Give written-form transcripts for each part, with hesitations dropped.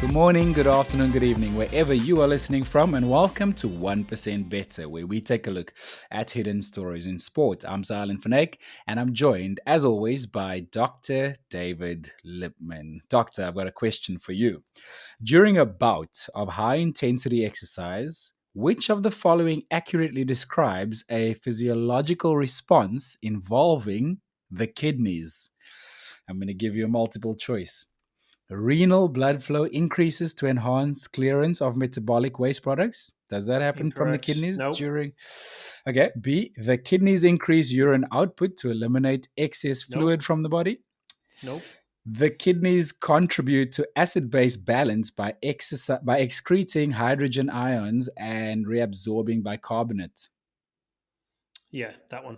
Good morning, good afternoon, good evening, wherever you are listening from, and welcome to 1% Better, where we take a look at hidden stories in sport. I'm Xylon, and I'm joined, as always, by Dr. David Lipman. Doctor, I've got a question for you. During a bout of high-intensity exercise, which of the following accurately describes a physiological response involving the kidneys? I'm going to give you a multiple choice. Renal blood flow increases to enhance clearance of metabolic waste products. Does that happen from the Incorrect. kidneys Nope. during? Okay. B, the kidneys increase urine output to eliminate excess Nope. fluid from the body. Nope. The kidneys contribute to acid-base balance by excreting hydrogen ions and reabsorbing bicarbonate. Yeah, that one.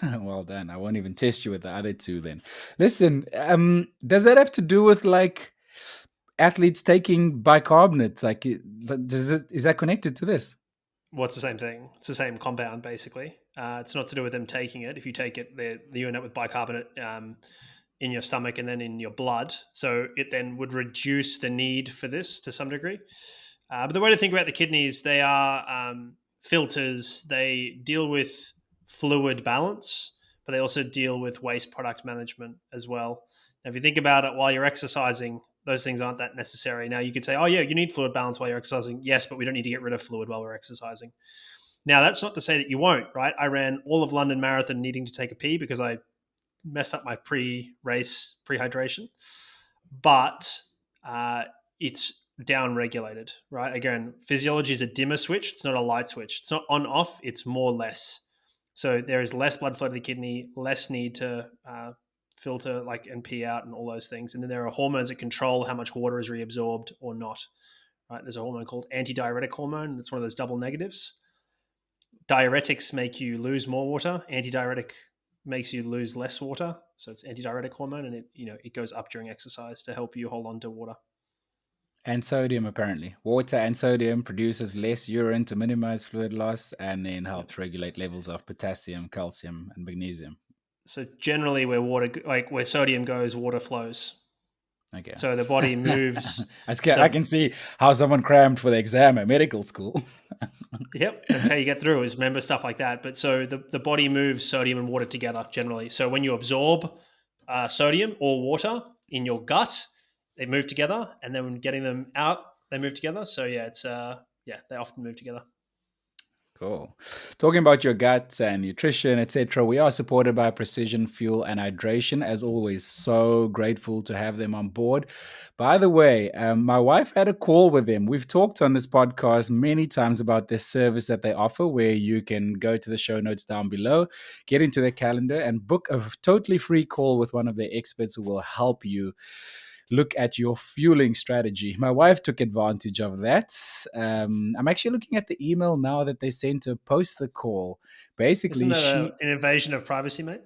Well done. I won't even test you with the other two then. Listen, does that have to do with like athletes taking bicarbonate? Like, is that connected to this? What's the same thing? It's the same compound, basically. It's not to do with them taking it. If you take it, you end up with bicarbonate in your stomach and then in your blood. So it then would reduce the need for this to some degree. But the way to think about the kidneys, they are filters. They deal with fluid balance, but they also deal with waste product management as well. Now, if you think about it while you're exercising, those things aren't that necessary. Now, you could say, oh, yeah, you need fluid balance while you're exercising. Yes, but we don't need to get rid of fluid while we're exercising. Now, that's not to say that you won't, right? I ran all of London Marathon needing to take a pee because I messed up my pre-race prehydration, but it's down-regulated, right? Again, physiology is a dimmer switch. It's not a light switch. It's not on-off. It's more less. So there is less blood flow to the kidney, less need to filter like and pee out and all those things. And then there are hormones that control how much water is reabsorbed or not. Right? There's a hormone called antidiuretic hormone. It's one of those double negatives. Diuretics make you lose more water. Antidiuretic makes you lose less water. So it's antidiuretic hormone, and it goes up during exercise to help you hold on to water. And sodium, apparently. Water and sodium produces less urine to minimize fluid loss and then helps regulate levels of potassium, calcium, and magnesium. So generally, where sodium goes, water flows. Okay. So the body moves. I can see how someone crammed for the exam at medical school. Yep, that's how you get through, is remember stuff like that. But so the body moves sodium and water together generally. So when you absorb sodium or water in your gut, they move together, and then when getting them out, they move together. So yeah, they often move together. Cool. Talking about your gut and nutrition, etc., we are supported by Precision Fuel and Hydration. As always, so grateful to have them on board. By the way, my wife had a call with them. We've talked on this podcast many times about this service that they offer, where you can go to the show notes down below, get into their calendar, and book a totally free call with one of their experts who will help you look at your fueling strategy. My wife took advantage of that. I'm actually looking at the email now that they sent to post the call. Basically, Isn't that an invasion of privacy, mate?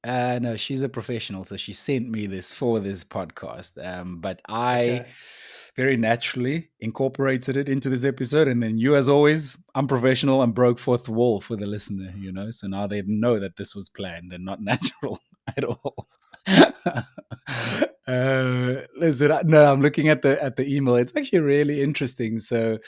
No, she's a professional, so she sent me this for this podcast. But I very naturally incorporated it into this episode, and then you, as always, unprofessional and broke fourth wall for the listener. So now they know that this was planned and not natural at all. Listen, no, I'm looking at the email. It's actually really interesting. So,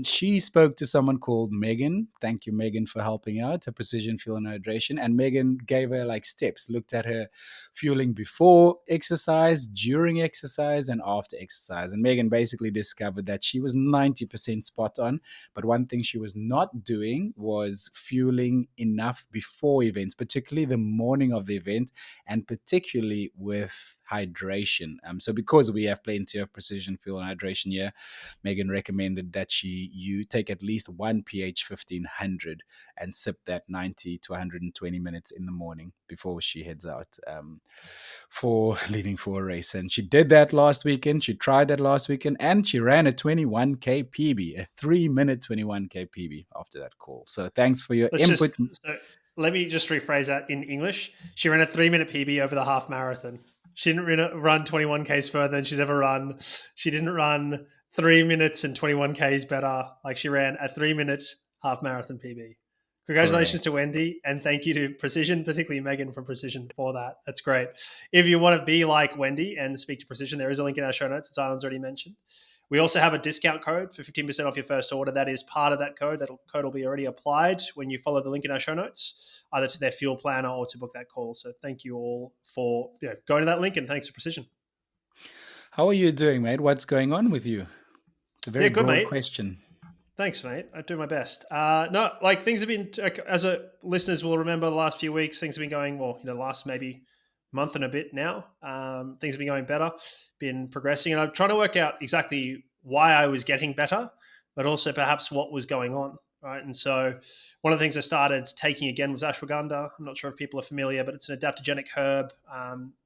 she spoke to someone called Megan. Thank you, Megan, for helping out. Her Precision Fuel and Hydration, and Megan gave her like steps. Looked at her fueling before exercise, during exercise, and after exercise. And Megan basically discovered that she was 90% spot on. But one thing she was not doing was fueling enough before events, particularly the morning of the event, and particularly with hydration. So because we have plenty of Precision Fuel and Hydration here, Megan recommended that you take at least one pH 1500 and sip that 90 to 120 minutes in the morning before she heads out for leaving for a race. And she did that last weekend. She tried that last weekend, and she ran a 21K PB, a 3-minute 21K PB after that call. So thanks for your input. Let me just rephrase that in English. She ran a 3-minute PB over the half marathon. She didn't run 21Ks further than she's ever run. She didn't run 3 minutes and 21Ks better. Like, she ran a 3-minute half marathon PB. Congratulations to Correct. Wendy, and thank you to Precision, particularly Megan from Precision for that. That's great. If you want to be like Wendy and speak to Precision, there is a link in our show notes. Xylon's already mentioned. We also have a discount code for 15% off your first order. That is part of that code. That code will be already applied when you follow the link in our show notes, either to their fuel planner or to book that call. So thank you all for going to that link, and thanks to Precision. How are you doing, mate? What's going on with you? It's a very Yeah, good, broad mate. question. Thanks, mate. I do my best. No, like things have been, as listeners will remember, the last few weeks things have been going. Well, the last maybe month and a bit now. Things have been going better, been progressing, and I'm trying to work out exactly why I was getting better, but also perhaps what was going on. Right, and so one of the things I started taking again was ashwagandha. I'm not sure if people are familiar, but it's an adaptogenic herb,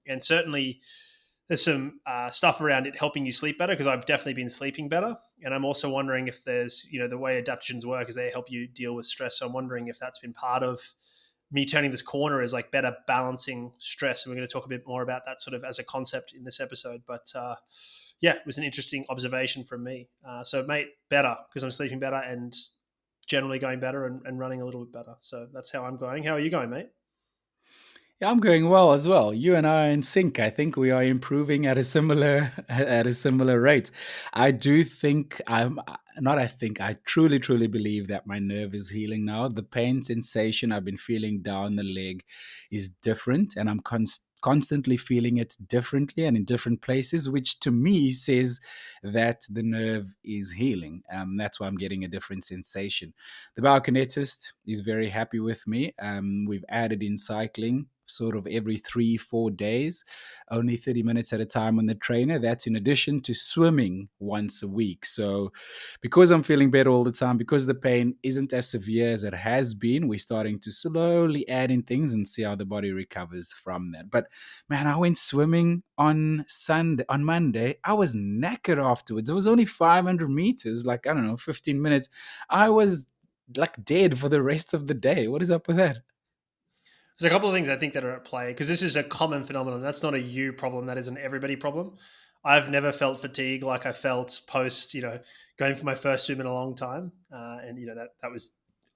and certainly there's some stuff around it helping you sleep better because I've definitely been sleeping better. And I'm also wondering if there's, the way adaptogens work is they help you deal with stress. So I'm wondering if that's been part of me turning this corner is like better balancing stress. And we're going to talk a bit more about that sort of as a concept in this episode. But yeah, it was an interesting observation from me. So, mate, better because I'm sleeping better and generally going better and running a little bit better. So that's how I'm going. How are you going, mate? Yeah, I'm going well as well. You and I are in sync. I think we are improving at a similar at a similar rate. I do think I'm not I think I truly believe that my nerve is healing now. The pain sensation I've been feeling down the leg is different and I'm constantly feeling it differently and in different places, which to me says that the nerve is healing. That's why I'm getting a different sensation. The biokinetist is very happy with me. We've added in cycling sort of every 3-4 days, only 30 minutes at a time on the trainer. That's in addition to swimming once a week. So, because I'm feeling better all the time, because the pain isn't as severe as it has been, we're starting to slowly add in things and see how the body recovers from that. But man, I went swimming on Monday. I was knackered afterwards. It was only 500 meters, like, I don't know, 15 minutes. I was like dead for the rest of the day. What is up with that? There's a couple of things I think that are at play because this is a common phenomenon. That's not a you problem. That is an everybody problem. I've never felt fatigue like I felt post, going for my first swim in a long time, and that was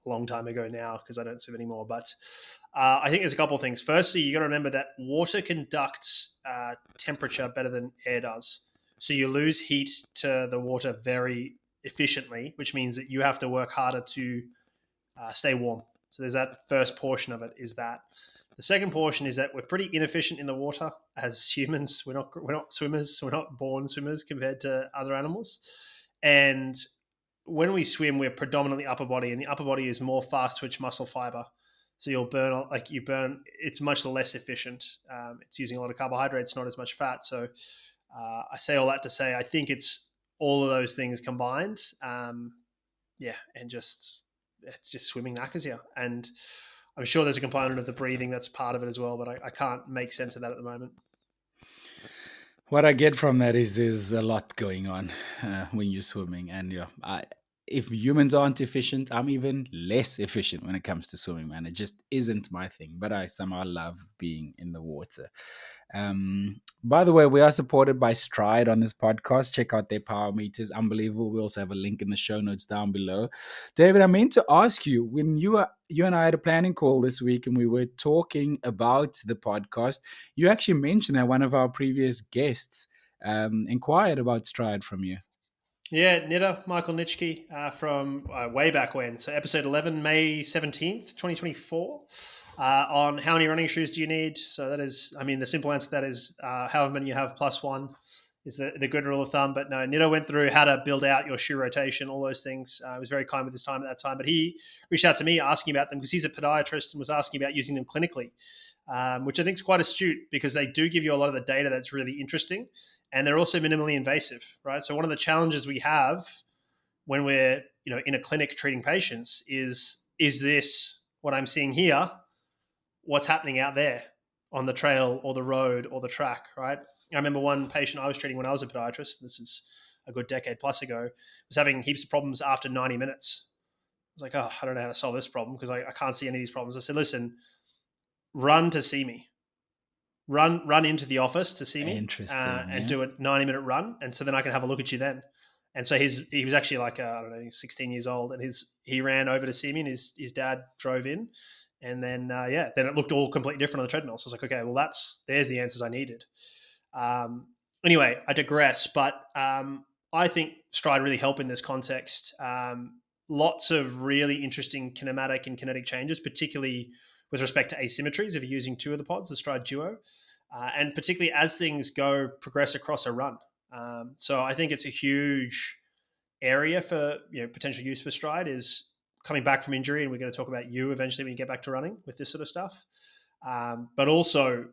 a long time ago now because I don't swim anymore. But I think there's a couple of things. Firstly, you got to remember that water conducts temperature better than air does, so you lose heat to the water very efficiently, which means that you have to work harder to stay warm. So there's that first portion of it is that. The second portion is that we're pretty inefficient in the water as humans. We're not swimmers. We're not born swimmers compared to other animals. And when we swim, we're predominantly upper body, and the upper body is more fast twitch muscle fiber. So you burn. It's much less efficient. It's using a lot of carbohydrates, not as much fat. So I say all that to say I think it's all of those things combined. Yeah, and just it's just swimming knackers you. And I'm sure there's a component of the breathing that's part of it as well, but I can't make sense of that at the moment. What I get from that is there's a lot going on when you're swimming, and yeah, if humans aren't efficient, I'm even less efficient when it comes to swimming. Man, it just isn't my thing. But I somehow love being in the water. By the way, we are supported by Stryd on this podcast. Check out their power meters. Unbelievable. We also have a link in the show notes down below. David, I meant to ask you, when you and I had a planning call this week and we were talking about the podcast, you actually mentioned that one of our previous guests inquired about Stryd from you. Yeah, Nita, Michael Nitschke from way back when. So episode 11, May 17th, 2024, on how many running shoes do you need? So that is, I mean, the simple answer to that is however many you have plus one is the good rule of thumb. But no, Nita went through how to build out your shoe rotation, all those things. He was very kind with his time at that time. But he reached out to me asking about them because he's a podiatrist and was asking about using them clinically, which I think is quite astute because they do give you a lot of the data that's really interesting. And they're also minimally invasive, right? So one of the challenges we have when we're in a clinic treating patients is this what I'm seeing here? What's happening out there on the trail or the road or the track, right? I remember one patient I was treating when I was a podiatrist. This is a good decade plus ago. Was having heaps of problems after 90 minutes. I was like, oh, I don't know how to solve this problem because I can't see any of these problems. I said, listen, run to see me. Run into the office to see me Interesting, and yeah. do a 90-minute run, and so then I can have a look at you then. And so he was actually like I don't know, 16 years old, and he ran over to see me, and his dad drove in, and then then it looked all completely different on the treadmill. So I was like, okay, well there's the answers I needed. Um, anyway, I digress, but I think Stryd really help in this context. Lots of really interesting kinematic and kinetic changes, particularly with respect to asymmetries if you're using two of the pods, the Stryd Duo, and particularly as things progress across a run. So I think it's a huge area for potential use for Stryd is coming back from injury, and we're going to talk about you eventually when you get back to running with this sort of stuff. But also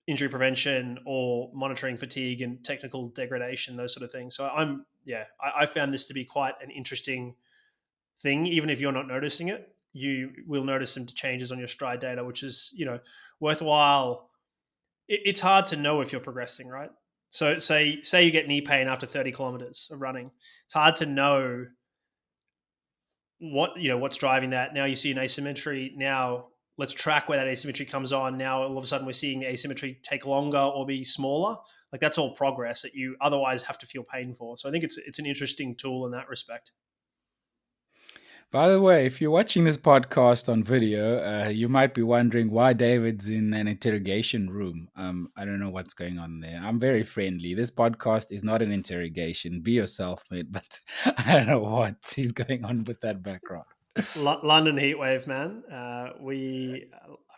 injury prevention or monitoring fatigue and technical degradation, those sort of things. So I found this to be quite an interesting thing. Even if you're not noticing it, you will notice some changes on your Stryd data, which is worthwhile. It's hard to know if you're progressing, right? So say you get knee pain after 30 kilometers of running. It's hard to know what's driving that. Now you see an asymmetry. Now let's track where that asymmetry comes on. Now all of a sudden we're seeing the asymmetry take longer or be smaller. Like that's all progress that you otherwise have to feel pain for. So I think it's an interesting tool in that respect. By the way, if you're watching this podcast on video, you might be wondering why David's in an interrogation room. I don't know what's going on there. I'm very friendly. This podcast is not an interrogation. Be yourself, mate. But I don't know what is going on with that background. London heatwave, man. We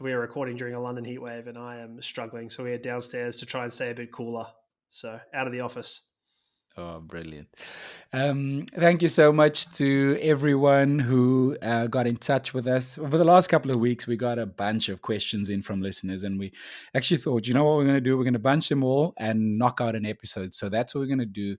are recording during a London heatwave, and I am struggling. So we are downstairs to try and stay a bit cooler. So out of the office. Oh, brilliant. Thank you so much to everyone who got in touch with us. Over the last couple of weeks, we got a bunch of questions in from listeners, and we actually thought, you know what we're going to do? We're going to bunch them all and knock out an episode. So that's what we're going to do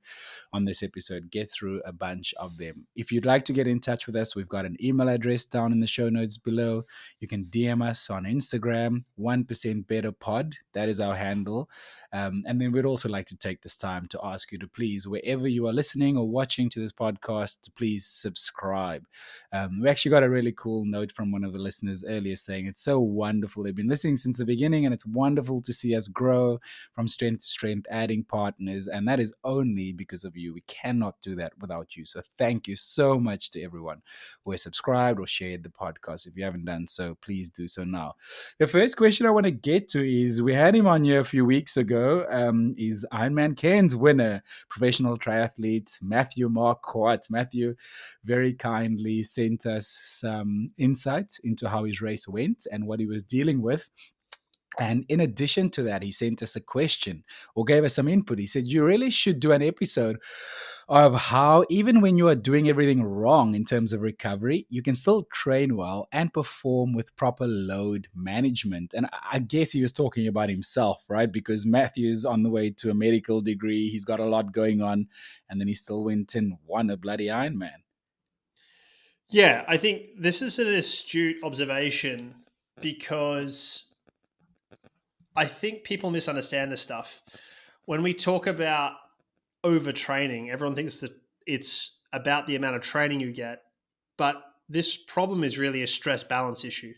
on this episode, get through a bunch of them. If you'd like to get in touch with us, we've got an email address down in the show notes below. You can DM us on Instagram, 1% Better Pod. That is our handle. And then we'd also like to take this time to ask you to please, wherever you are listening or watching to this podcast, to please subscribe. We actually got a really cool note from one of the listeners earlier saying it's so wonderful. They've been listening since the beginning, and it's wonderful to see us grow from strength to strength, adding partners. And that is only because of you. We cannot do that without you. So thank you so much to everyone who has subscribed or shared the podcast. If you haven't done so, please do so now. The first question I want to get to is, we had him on here a few weeks ago, is Ironman Cairns winner, professional triathlete, Matthew Marquardt. Matthew very kindly sent us some insights into how his race went and what he was dealing with. And in addition to that, he sent us a question or gave us some input. He said, you really should do an episode of how, even when you are doing everything wrong in terms of recovery, you can still train well and perform with proper load management. And I guess he was talking about himself, right? Because Matthew's on the way to a medical degree. He's got a lot going on. And then he still went and won a bloody Ironman. Yeah, I think this is an astute observation because I think people misunderstand this stuff. When we talk about overtraining, everyone thinks that it's about the amount of training you get, but this problem is really a stress balance issue.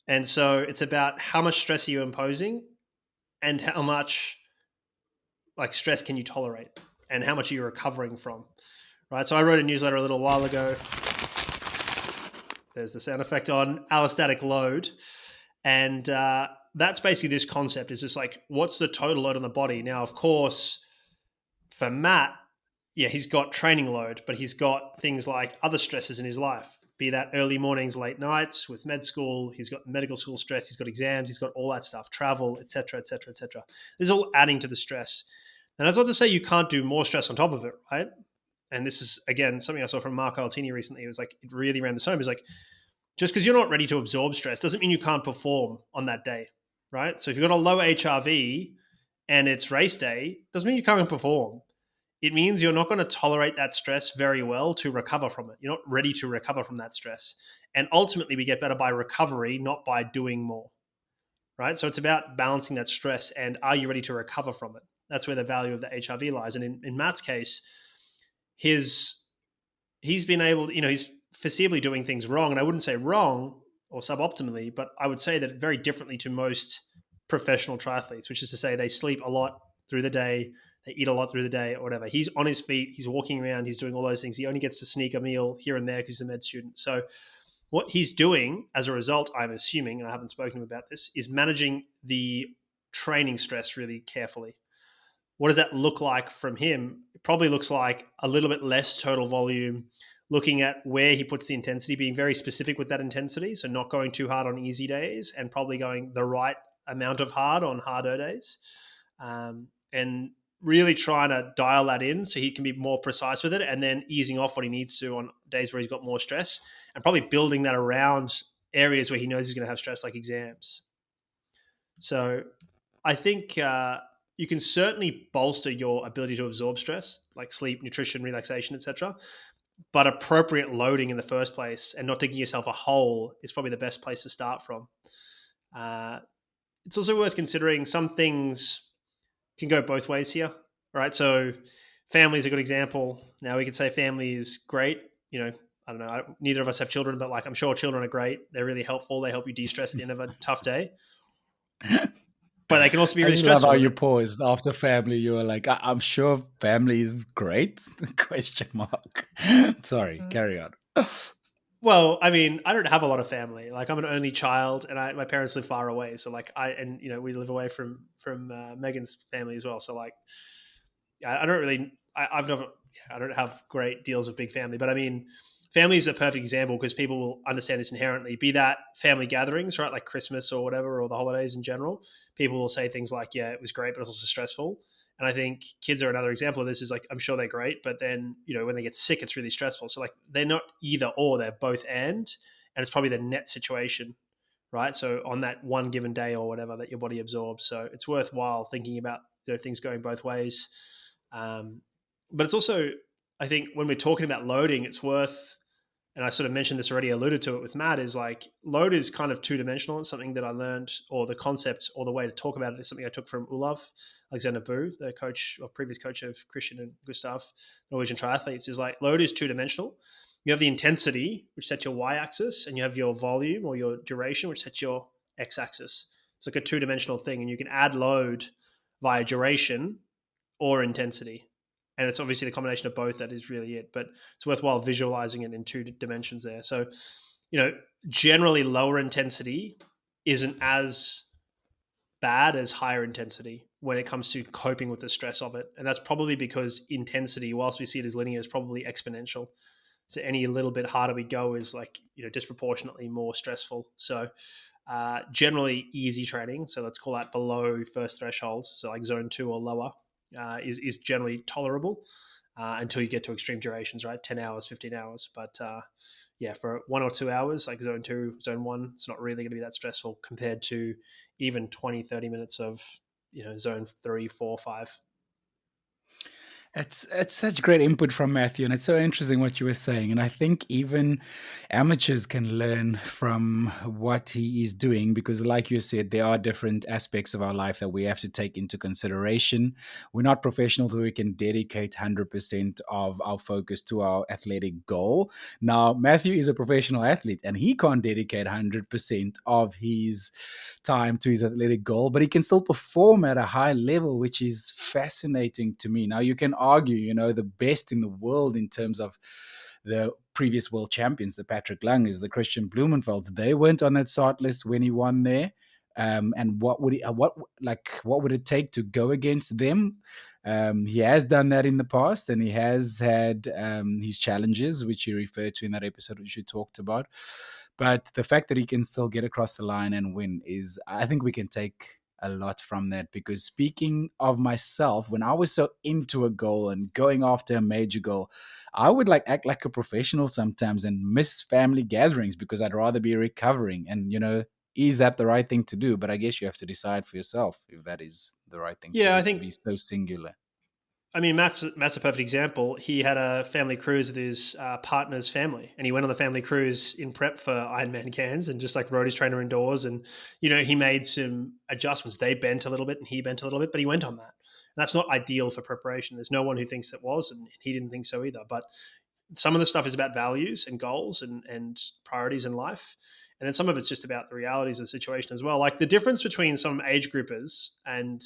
And so it's about how much stress are you imposing and how much stress can you tolerate and how much are you recovering from, right? So I wrote a newsletter a little while ago. There's the sound effect on allostatic load. And that's basically this concept is just like, what's the total load on the body? Now, of course, for Matt, yeah, he's got training load, but he's got things like other stresses in his life, be that early mornings, late nights with med school. He's got medical school stress. He's got exams. He's got all that stuff, travel, et cetera, et cetera, et cetera. This is all adding to the stress. And that's not to say you can't do more stress on top of it, right? And this is, again, something I saw from Marco Altini recently. It was like, it really ran this home. It's like, just because you're not ready to absorb stress doesn't mean you can't perform on that day, right? So if you've got a low HRV and it's race day, doesn't mean you can't perform. It means you're not going to tolerate that stress very well to recover from it. You're not ready to recover from that stress. And ultimately, we get better by recovery, not by doing more, right? So it's about balancing that stress and are you ready to recover from it? That's where the value of the HRV lies. And in Matt's case, he's been able, he's foreseeably doing things wrong. And I wouldn't say wrong or suboptimally, but I would say that very differently to most professional triathletes, which is to say they sleep a lot through the day. they eat a lot through the day or whatever. He's on his feet, he's walking around, he's doing all those things. He only gets to sneak a meal here and there because he's a med student. So what he's doing as a result, I'm assuming, and I haven't spoken to him about this, is managing the training stress really carefully. What does that look like from him? It probably looks like a little bit less total volume, looking at where he puts the intensity, being very specific with that intensity. So not going too hard on easy days and probably going the right amount of hard on harder days. And really trying to dial that in so he can be more precise with it, and then easing off what he needs to on days where he's got more stress, and probably building that around areas where he knows he's going to have stress, like exams. So I think you can certainly bolster your ability to absorb stress, like sleep, nutrition, relaxation, etc. But appropriate loading in the first place and not digging yourself a hole is probably the best place to start from. Uh, it's also worth considering some things can go both ways here, right? So family is a good example. Now we could say family is great. You know, I don't know. Neither of us have children, but like I'm sure children are great. They're really helpful. They help you de-stress at the end of a tough day. But they can also be I really just love how stressful. you paused after family. You were like, I'm sure family is great? Question mark. Sorry, carry on. Well, I mean, I don't have a lot of family. Like I'm an only child, and my parents live far away. So like we live away from Megan's family as well. So like I don't really, I've never, I don't have great deals with big family, but I mean, family is a perfect example because people will understand this inherently. Be that family gatherings, right, like Christmas or whatever, or the holidays in general. People will say things like, "Yeah, it was great, but it's also stressful." And I think kids are another example of this. Is like, I'm sure they're great, but then when they get sick, it's really stressful. So like, they're not either or; they're both and it's probably the net situation, right? So on that one given day or whatever that your body absorbs. So it's worthwhile thinking about things going both ways. Um, but it's also, I think, when we're talking about loading, it's worth, and I sort of mentioned this already, alluded to it with Matt, is like load is kind of two dimensional. It's something that I learned, or the concept, or the way to talk about it is something I took from Olav Alexander Boo, the coach or previous coach of Christian and Gustav, Norwegian triathletes. Is like load is two dimensional. You have the intensity, which sets your y-axis, and you have your volume or your duration, which sets your x-axis. It's like a two-dimensional thing, and you can add load via duration or intensity. And it's obviously the combination of both that is really it. But it's worthwhile visualizing it in two dimensions there. So, generally lower intensity isn't as bad as higher intensity when it comes to coping with the stress of it. And that's probably because intensity, whilst we see it as linear, is probably exponential. So any little bit harder we go is like, disproportionately more stressful. So generally easy training. So let's call that below first threshold. So like zone 2 or lower is generally tolerable until you get to extreme durations, right? 10 hours, 15 hours. But yeah, for 1 or 2 hours, like zone 2, zone 1, it's not really going to be that stressful compared to even 20, 30 minutes of, zone 3, 4, 5. It's such great input from Matthew, and it's so interesting what you were saying. And I think even amateurs can learn from what he is doing because, like you said, there are different aspects of our life that we have to take into consideration. We're not professionals, so we can dedicate 100% of our focus to our athletic goal. Now, Matthew is a professional athlete, and he can't dedicate 100% of his time to his athletic goal, but he can still perform at a high level, which is fascinating to me. Now, you can argue, the best in the world in terms of the previous world champions, the Patrick Langes, the Christian Blumenfelds, they weren't on that start list when he won there. And what would it take to go against them? He has done that in the past, and he has had his challenges, which he referred to in that episode, which you talked about. But the fact that he can still get across the line and win is, I think we can take a lot from that. Because speaking of myself, when I was so into a goal and going after a major goal, I would act like a professional sometimes and miss family gatherings because I'd rather be recovering. And, is that the right thing to do? But I guess you have to decide for yourself if that is the right thing to Yeah, do, I to think, be so singular. I mean, Matt's a perfect example. He had a family cruise with his partner's family, and he went on the family cruise in prep for Ironman Cairns, and just like rode his trainer indoors, and he made some adjustments. They bent a little bit, and he bent a little bit, but he went on that. And that's not ideal for preparation. There's no one who thinks it was, and he didn't think so either. But some of the stuff is about values and goals and priorities in life. And then some of it's just about the realities of the situation as well. Like the difference between some age groupers and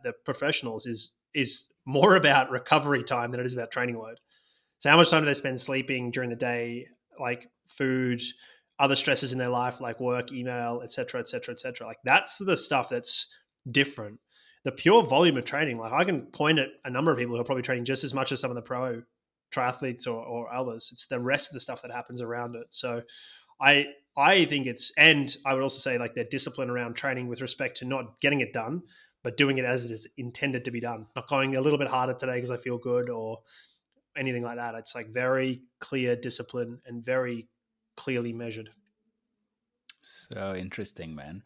the professionals is is more about recovery time than it is about training load. So how much time do they spend sleeping during the day, like food, other stresses in their life, like work, email, etc., etc., etc. Like that's the stuff that's different. The pure volume of training, like I can point at a number of people who are probably training just as much as some of the pro triathletes or others. It's the rest of the stuff that happens around it. So I I think it's, and I would also say like their discipline around training with respect to not getting it done, but doing it as it is intended to be done. Not going a little bit harder today because I feel good or anything like that. It's like very clear discipline and very clearly measured. So interesting, man.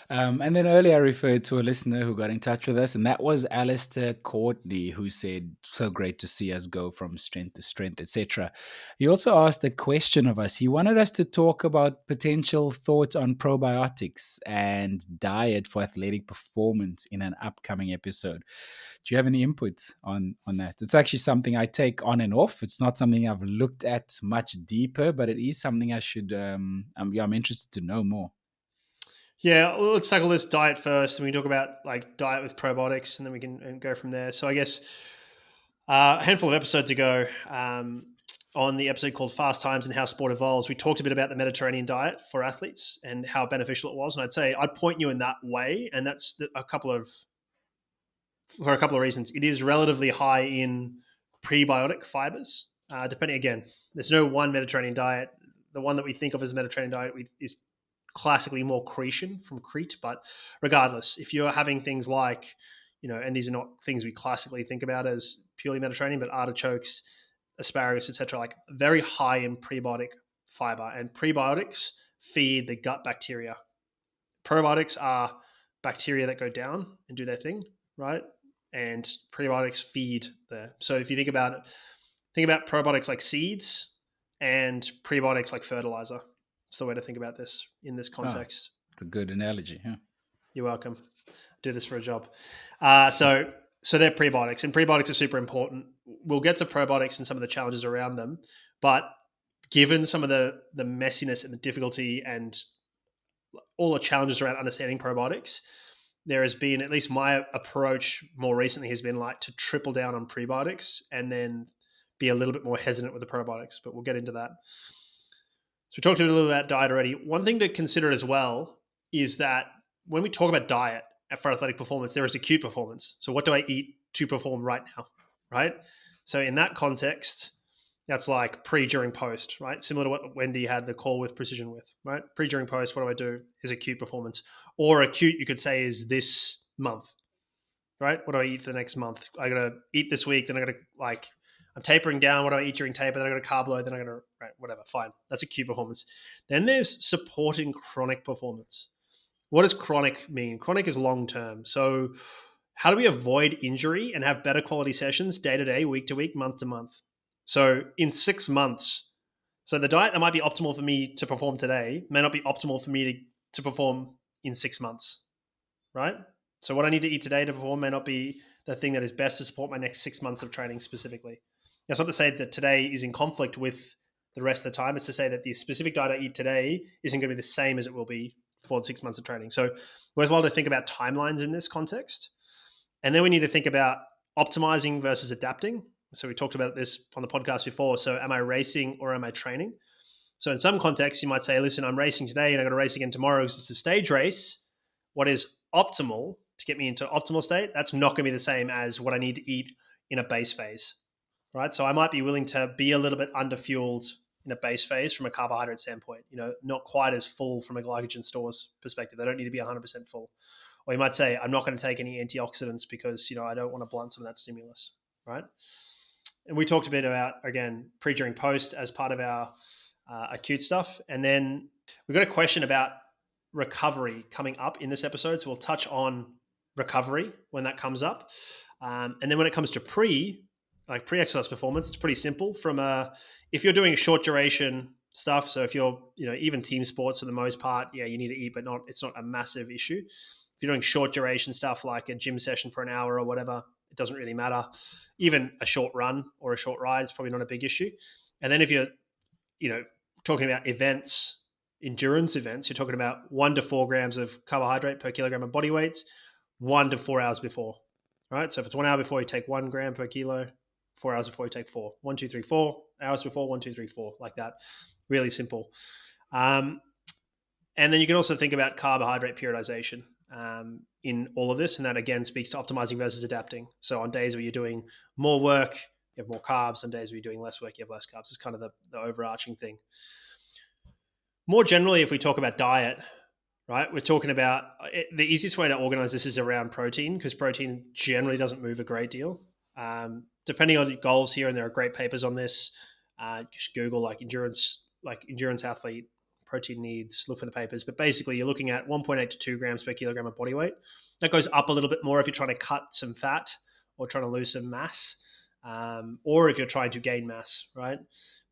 And then earlier I referred to a listener who got in touch with us, and that was Alistair Courtney, who said, "So great to see us go from strength to strength, etc." He also asked a question of us. He wanted us to talk about potential thoughts on probiotics and diet for athletic performance in an upcoming episode. Do you have any input on that? It's actually something I take on and off. It's not something I've looked at much deeper, but it is something I should. I'm interested to know more. Yeah, well, let's tackle this diet first, and we can talk about like diet with probiotics, and then we can go from there. So I guess a handful of episodes ago, on the episode called "Fast Times and How Sport Evolves," we talked a bit about the Mediterranean diet for athletes and how beneficial it was. And I'd say I'd point you in that way, and that's for a couple of reasons. It is relatively high in prebiotic fibers. Depending again, there's no one Mediterranean diet. The one that we think of as Mediterranean diet is classically more Cretan from Crete. But regardless, if you're having things like, and these are not things we classically think about as purely Mediterranean, but artichokes, asparagus, etc., like very high in prebiotic fiber. And prebiotics feed the gut bacteria. Probiotics are bacteria that go down and do their thing, right? And prebiotics feed there. So if you think about probiotics like seeds and prebiotics like fertilizer. It's the way to think about this in this Oh, context. it's a good analogy. Yeah. You're welcome. Do this for a job. So they're prebiotics, and prebiotics are super important. We'll get to probiotics and some of the challenges around them, but given some of the messiness and the difficulty and all the challenges around understanding probiotics, there has been, at least my approach more recently has been like to triple down on prebiotics and then be a little bit more hesitant with the probiotics, but we'll get into that. So we talked a little about diet already. One thing to consider as well is that when we talk about diet for athletic performance, there is acute performance. So what do I eat to perform right now, right? So in that context, that's like pre, during, post, right? Similar to what Wendy had the call with Precision with, right? Pre, during, post, what do I do is acute performance. Or acute, you could say, is this month, right? What do I eat for the next month? I got to eat this week, then I got to like, I'm tapering down. What do I eat during taper? Then I got to carb load. Then I got to, right, whatever, fine. That's acute performance. Then there's supporting chronic performance. What does chronic mean? Chronic is long term. So how do we avoid injury and have better quality sessions day to day, week to week, month to month? So in 6 months, so the diet that might be optimal for me to perform today may not be optimal for me to perform in 6 months, right? So what I need to eat today to perform may not be the thing that is best to support my next 6 months of training specifically. That's not to say that today is in conflict with the rest of the time. It's to say that the specific diet I eat today isn't going to be the same as it will be for the 6 months of training. So worthwhile to think about timelines in this context. And then we need to think about optimizing versus adapting. So we talked about this on the podcast before. So am I racing or am I training? So in some contexts, you might say, listen, I'm racing today and I got to race again tomorrow because it's a stage race. What is optimal to get me into optimal state? That's not going to be the same as what I need to eat in a base phase, right? So I might be willing to be a little bit underfueled in a base phase from a carbohydrate standpoint, not quite as full from a glycogen stores perspective. They don't need to be 100% full. Or you might say, I'm not going to take any antioxidants because, I don't want to blunt some of that stimulus, right? And we talked a bit about, again, pre, during, post as part of our acute stuff. And then we've got a question about recovery coming up in this episode. So we'll touch on recovery when that comes up. And then when it comes to pre-exercise performance, it's pretty simple. If you're doing short duration stuff, so if you're, even team sports for the most part, yeah, you need to eat, but it's not a massive issue. If you're doing short duration stuff like a gym session for an hour or whatever, it doesn't really matter. Even a short run or a short ride is probably not a big issue. And then if you're, talking about events, endurance events, you're talking about 1 to 4 grams of carbohydrate per kilogram of body weight, 1 to 4 hours before. right? So if it's 1 hour before, you take 1 gram per kilo. 4 hours before, you take 4. 1, 2, 3, 4 hours before, 1, 2, 3, 4, like that. Really simple. Um, and then you can also think about carbohydrate periodization in all of this. And that, again, speaks to optimizing versus adapting. So on days where you're doing more work, you have more carbs. On days where you're doing less work, you have less carbs. It's kind of the overarching thing. More generally, if we talk about diet, right, we're talking about the easiest way to organize this is around protein, because protein generally doesn't move a great deal. Depending on your goals here, and there are great papers on this. Just Google endurance athlete protein needs, look for the papers. But basically, you're looking at 1.8 to 2 grams per kilogram of body weight. That goes up a little bit more if you're trying to cut some fat or trying to lose some mass, or if you're trying to gain mass, right?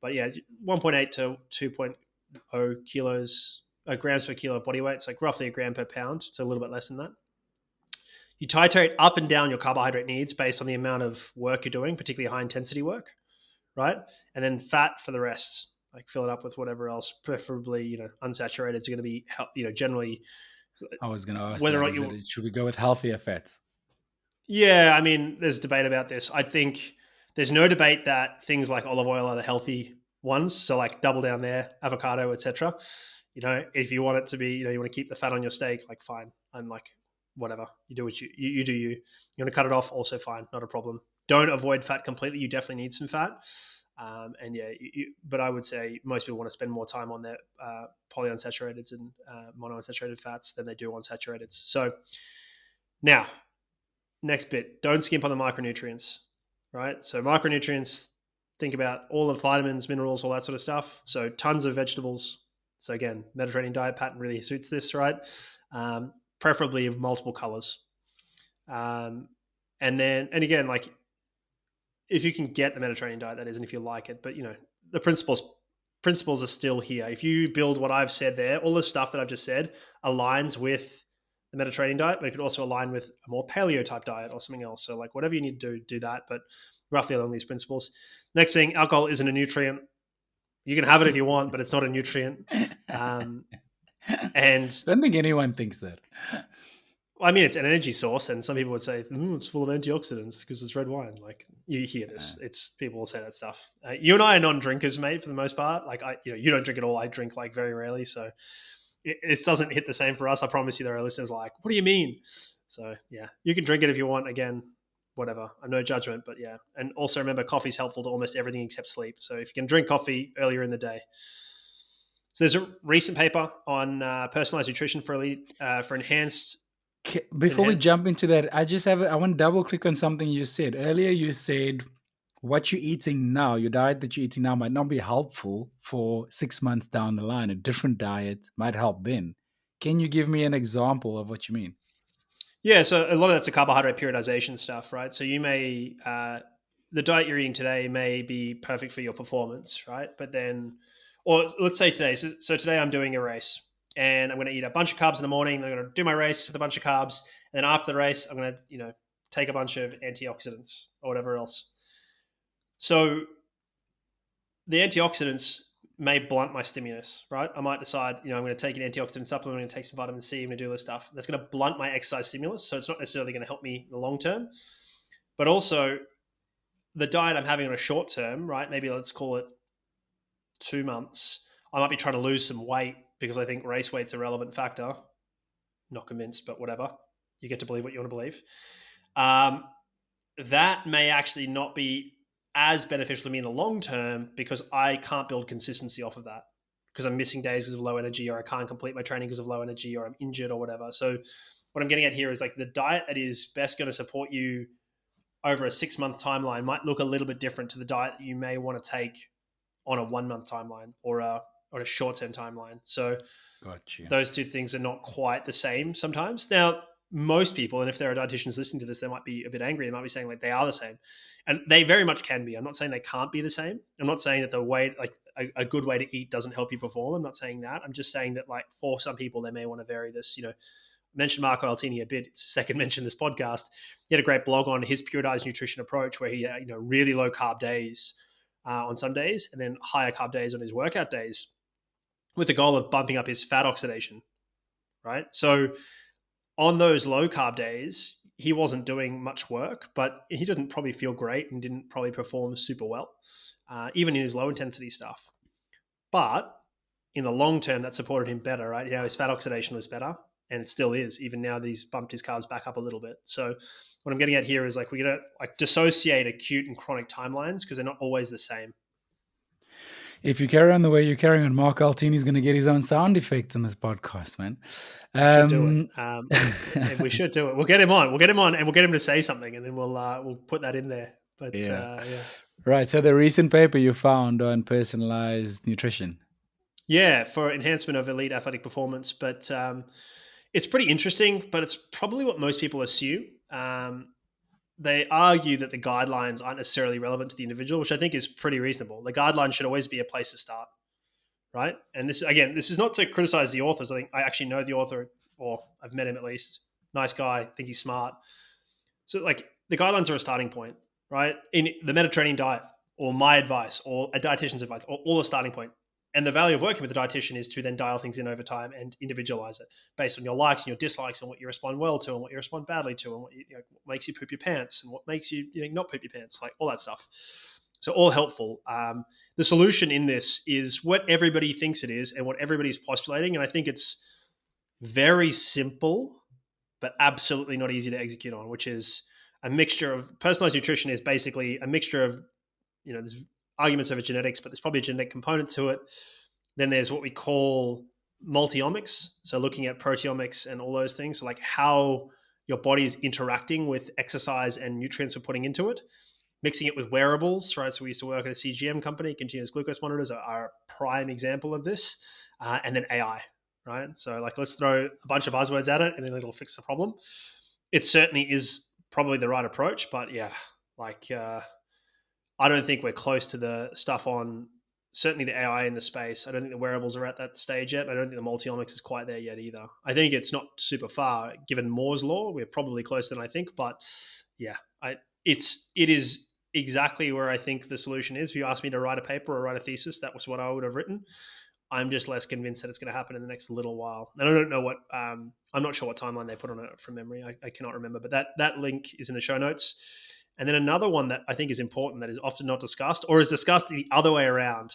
But yeah, 1.8 to 2.0 kilos grams per kilo of body weight. It's like roughly a gram per pound. It's a little bit less than that. You titrate up and down your carbohydrate needs based on the amount of work you're doing, particularly high intensity work, right? And then fat for the rest. Like fill it up with whatever else, preferably unsaturated. It's going to be generally I was going to ask whether or that. not you. Should we go with healthier fats? Yeah, I mean, there's debate about this. I think there's no debate that things like olive oil are the healthy ones. So like double down there, avocado, etc. If you want it to be, you want to keep the fat on your steak, like fine. I'm like, whatever. You do what you do. You want to cut it off, also fine, not a problem. Don't avoid fat completely. You definitely need some fat. And yeah, but I would say most people want to spend more time on their polyunsaturated and monounsaturated fats than they do on saturated. So now, next bit, don't skimp on the micronutrients, right? So micronutrients, think about all the vitamins, minerals, all that sort of stuff. So tons of vegetables. So again, Mediterranean diet pattern really suits this, right? Preferably of multiple colors. And again, like if you can get the Mediterranean diet, that is, and if you like it, but the principles are still here. If you build what I've said there, all the stuff that I've just said aligns with the Mediterranean diet, but it could also align with a more paleo type diet or something else. So like whatever you need to do that, but roughly along these principles. Next thing, alcohol isn't a nutrient. You can have it if you want, but it's not a nutrient. And I don't think anyone thinks that. I mean, it's an energy source, and some people would say it's full of antioxidants because it's red wine. Like you hear this, it's people will say that stuff. You and I are non-drinkers, mate, for the most part. Like you don't drink at all. I drink like very rarely, so it doesn't hit the same for us. I promise you, there are listeners like, what do you mean? So yeah, you can drink it if you want. Again, whatever. I'm no judgment, but yeah. And also remember, coffee's helpful to almost everything except sleep. So if you can drink coffee earlier in the day. So there's a recent paper on personalized nutrition for enhanced. Before we jump into that, I want to double click on something you said earlier. You said what you're eating now, your diet that you're eating now might not be helpful for 6 months down the line. A different diet might help then. Can you give me an example of what you mean? Yeah, so a lot of that's a carbohydrate periodization stuff, right? So you may the diet you're eating today may be perfect for your performance, right? But then, or let's say today. So today I'm doing a race, and I'm going to eat a bunch of carbs in the morning. Then I'm going to do my race with a bunch of carbs, and then after the race, I'm going to take a bunch of antioxidants or whatever else. So the antioxidants may blunt my stimulus, right? I might decide, I'm going to take an antioxidant supplement, I'm going to take some vitamin C, I'm going to do this stuff. That's going to blunt my exercise stimulus. So it's not necessarily going to help me in the long term. But also, the diet I'm having on a short term, right? Maybe let's call it 2 months. I might be trying to lose some weight because I think race weight's a relevant factor. Not convinced, but whatever. You get to believe what you want to believe. That may actually not be as beneficial to me in the long term because I can't build consistency off of that because I'm missing days because of low energy, or I can't complete my training because of low energy, or I'm injured or whatever. So what I'm getting at here is like the diet that is best going to support you over a 6-month timeline might look a little bit different to the diet that you may want to take on a 1-month timeline or a short-term timeline. So Gotcha. those two things are not quite the same sometimes. Now, most people, and if there are dietitians listening to this, they might be a bit angry. They might be saying like they are the same, and they very much can be. I'm not saying they can't be the same. I'm not saying that the way, like a good way to eat doesn't help you perform. I'm not saying that. I'm just saying that like for some people, they may want to vary this. I mentioned Marco Altini a bit. It's the second mention in this podcast. He had a great blog on his periodized nutrition approach, where he had really low carb days on some days, and then higher carb days on his workout days, with the goal of bumping up his fat oxidation. Right, so on those low carb days, he wasn't doing much work, but he didn't probably feel great and didn't probably perform super well, even in his low intensity stuff. But in the long term, that supported him better, right? His fat oxidation was better, and it still is. Even now, he's bumped his carbs back up a little bit. So what I'm getting at here is like we're gonna like dissociate acute and chronic timelines because they're not always the same. If you carry on the way you're carrying on, Mark Altini's going to get his own sound effects in this podcast, man. Should do it. We should do it. We'll get him on. We'll get him on, and we'll get him to say something, and then we'll put that in there. But Yeah. yeah. Right. So the recent paper you found on personalized nutrition. Yeah, for enhancement of elite athletic performance. But it's pretty interesting, but it's probably what most people assume. They argue that the guidelines aren't necessarily relevant to the individual, which I think is pretty reasonable. The guidelines should always be a place to start, right? And this is not to criticize the authors. I think I actually know the author, or I've met him at least. Nice guy, think he's smart. So like the guidelines are a starting point, right? In the Mediterranean diet, or my advice, or a dietitian's advice, or all a starting point. And the value of working with a dietitian is to then dial things in over time and individualize it based on your likes and your dislikes and what you respond well to and what you respond badly to and what, what makes you poop your pants and what makes you, not poop your pants, like all that stuff. So all helpful. The solution in this is what everybody thinks it is and what everybody's postulating. And I think it's very simple, but absolutely not easy to execute on, which is a mixture of personalized nutrition is basically a mixture of, there's arguments over genetics, but there's probably a genetic component to it. Then there's what we call multiomics. So looking at proteomics and all those things, so like how your body is interacting with exercise and nutrients we're putting into it, mixing it with wearables, right? So we used to work at a CGM company, continuous glucose monitors are a prime example of this. And then AI, right? So like, let's throw a bunch of buzzwords at it and then it'll fix the problem. It certainly is probably the right approach, but yeah, like, I don't think we're close to the stuff on certainly the AI in the space. I don't think the wearables are at that stage yet. I don't think the multiomics is quite there yet either. I think it's not super far. Given Moore's law, we're probably closer than I think. But yeah, it is exactly where I think the solution is. If you asked me to write a paper or write a thesis, that was what I would have written. I'm just less convinced that it's going to happen in the next little while. And I don't know what, I'm not sure what timeline they put on it from memory. I cannot remember, but that link is in the show notes. And then another one that I think is important that is often not discussed or is discussed the other way around.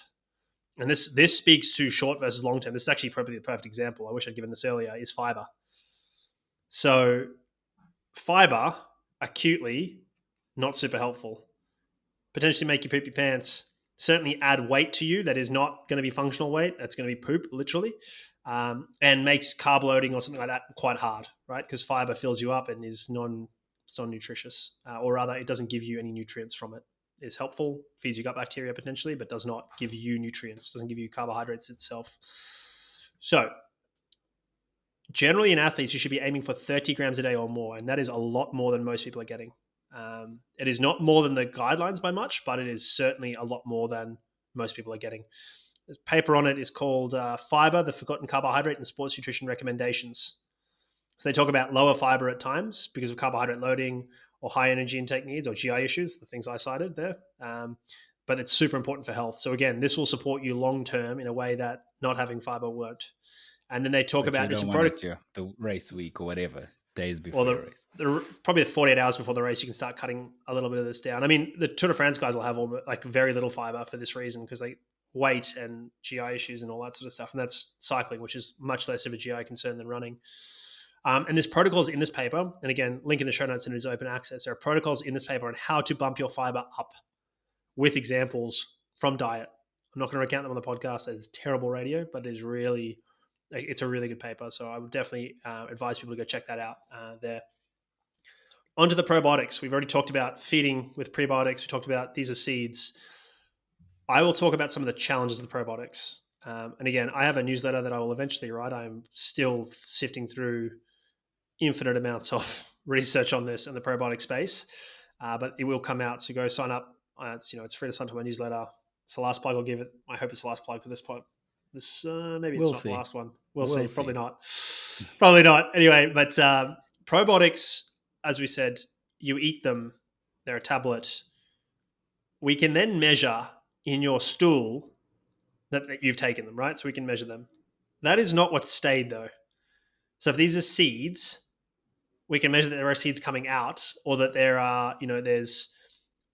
And this speaks to short versus long term. This is actually probably the perfect example. I wish I'd given this earlier, is fiber. So fiber, acutely, not super helpful. Potentially make you poop your pants. Certainly add weight to you that is not going to be functional weight. That's going to be poop, literally. And makes carb loading or something like that quite hard, right? Because fiber fills you up and is non-nutritious, or rather, it doesn't give you any nutrients from it. It's helpful, feeds your gut bacteria potentially, but does not give you nutrients, doesn't give you carbohydrates itself. So generally in athletes, you should be aiming for 30 grams a day or more, and that is a lot more than most people are getting. It is not more than the guidelines by much, but it is certainly a lot more than most people are getting. This paper on it is called Fibre, the Forgotten Carbohydrate in Sports Nutrition Recommendations. So they talk about lower fiber at times because of carbohydrate loading or high energy intake needs or GI issues, the things I cited there. But it's super important for health. So again, this will support you long term in a way that not having fiber won't. And then they talk about this in the race week or whatever, days before the race. Probably 48 hours before the race, you can start cutting a little bit of this down. I mean, the Tour de France guys will have very little fiber for this reason because they weight and GI issues and all that sort of stuff. And that's cycling, which is much less of a GI concern than running. And there's protocols in this paper, and again, link in the show notes and it is open access. There are protocols in this paper on how to bump your fiber up with examples from diet. I'm not going to recount them on the podcast. It's terrible radio, but it's a really good paper. So I would definitely advise people to go check that out there. Onto the probiotics. We've already talked about feeding with prebiotics. We talked about these are seeds. I will talk about some of the challenges of the probiotics. And again, I have a newsletter that I will eventually write. I'm still sifting through infinite amounts of research on this in the probiotic space, but it will come out. So go sign up. It's free to sign up to my newsletter. It's the last plug I'll give it. I hope it's the last plug for this part. Maybe it's not the last one. We'll see. Probably not. Probably not. Anyway, but probiotics, as we said, you eat them. They're a tablet. We can then measure in your stool that you've taken them, right? So we can measure them. That is not what's stayed though. So if these are seeds, we can measure that there are seeds coming out, or that there are, there's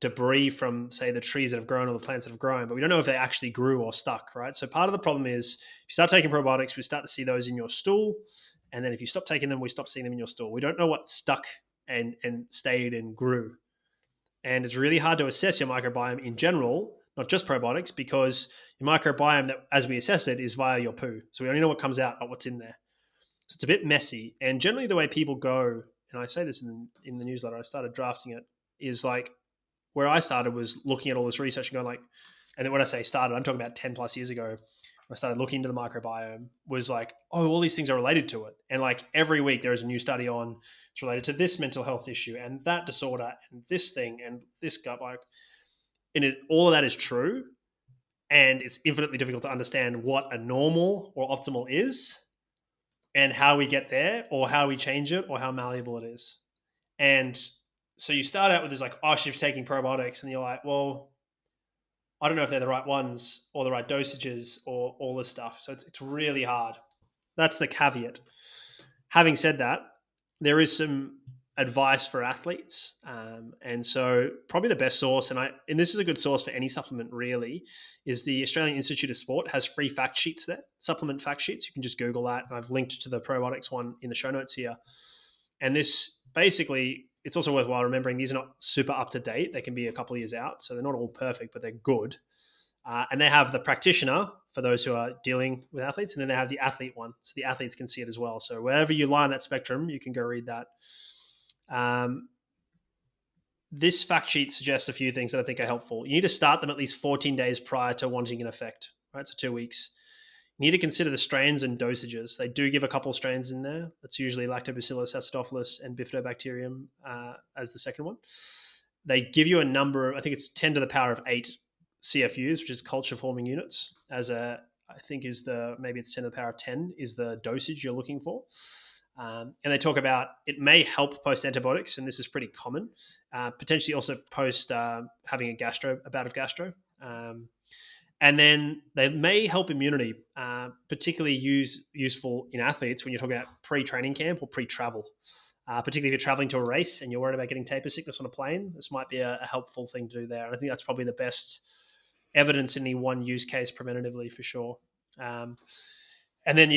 debris from, say, the trees that have grown or the plants that have grown, but we don't know if they actually grew or stuck, right? So part of the problem is, if you start taking probiotics, we start to see those in your stool, and then if you stop taking them, we stop seeing them in your stool. We don't know what stuck and stayed and grew, and it's really hard to assess your microbiome in general, not just probiotics, because your microbiome, that as we assess it, is via your poo. So we only know what comes out, not what's in there. So it's a bit messy. And generally, the way people go, and I say this in the newsletter, I started drafting it, is like, where I started was looking at all this research and going like, and then when I say started, I'm talking about 10 plus years ago. I started looking into the microbiome, was like, oh, all these things are related to it. And like every week there is a new study on, it's related to this mental health issue and that disorder and this thing and this gut, like, and all of that is true. And it's infinitely difficult to understand what a normal or optimal is, and how we get there, or how we change it, or how malleable it is. And so you start out with this like, oh, she's taking probiotics, and you're like, well, I don't know if they're the right ones or the right dosages or all this stuff. So it's really hard. That's the caveat. Having said that, there is some advice for athletes, and so probably the best source, and this is a good source for any supplement really, is the Australian Institute of Sport has free fact sheets there, supplement fact sheets. You can just Google that, and I've linked to the probiotics one in the show notes here. And this basically, it's also worthwhile remembering these are not super up to date. They can be a couple of years out, so they're not all perfect, but they're good. And they have the practitioner for those who are dealing with athletes, and then they have the athlete one, so the athletes can see it as well. So wherever you lie on that spectrum, you can go read that. This fact sheet suggests a few things that I think are helpful. You need to start them at least 14 days prior to wanting an effect, right? So 2 weeks. You need to consider the strains and dosages. They do give a couple of strains in there. That's usually Lactobacillus acidophilus and Bifidobacterium as the second one. They give you a number, I think it's 10 to the power of 8 CFUs, which is culture forming units, I think maybe it's 10 to the power of 10 is the dosage you're looking for. And they talk about it may help post antibiotics, and this is pretty common. Potentially also post having a bout of gastro. And then they may help immunity, particularly useful in athletes when you're talking about pre-training camp or pre-travel. Particularly if you're traveling to a race and you're worried about getting taper sickness on a plane, this might be a helpful thing to do there. And I think that's probably the best evidence in any one use case preventatively for sure. And then,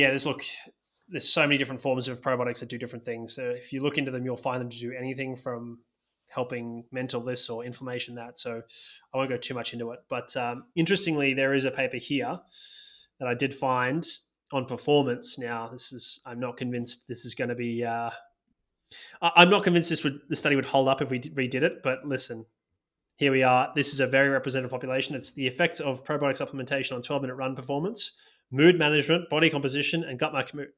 there's so many different forms of probiotics that do different things. So if you look into them, you'll find them to do anything from helping mental this or inflammation that. So I won't go too much into it. But interestingly, there is a paper here that I did find on performance. Now, I'm not convinced this is going to be. I'm not convinced the study would hold up if we redid it. But listen, here we are. This is a very representative population. It's the effects of probiotic supplementation on 12-minute run performance, mood management, body composition, and gut microbiota,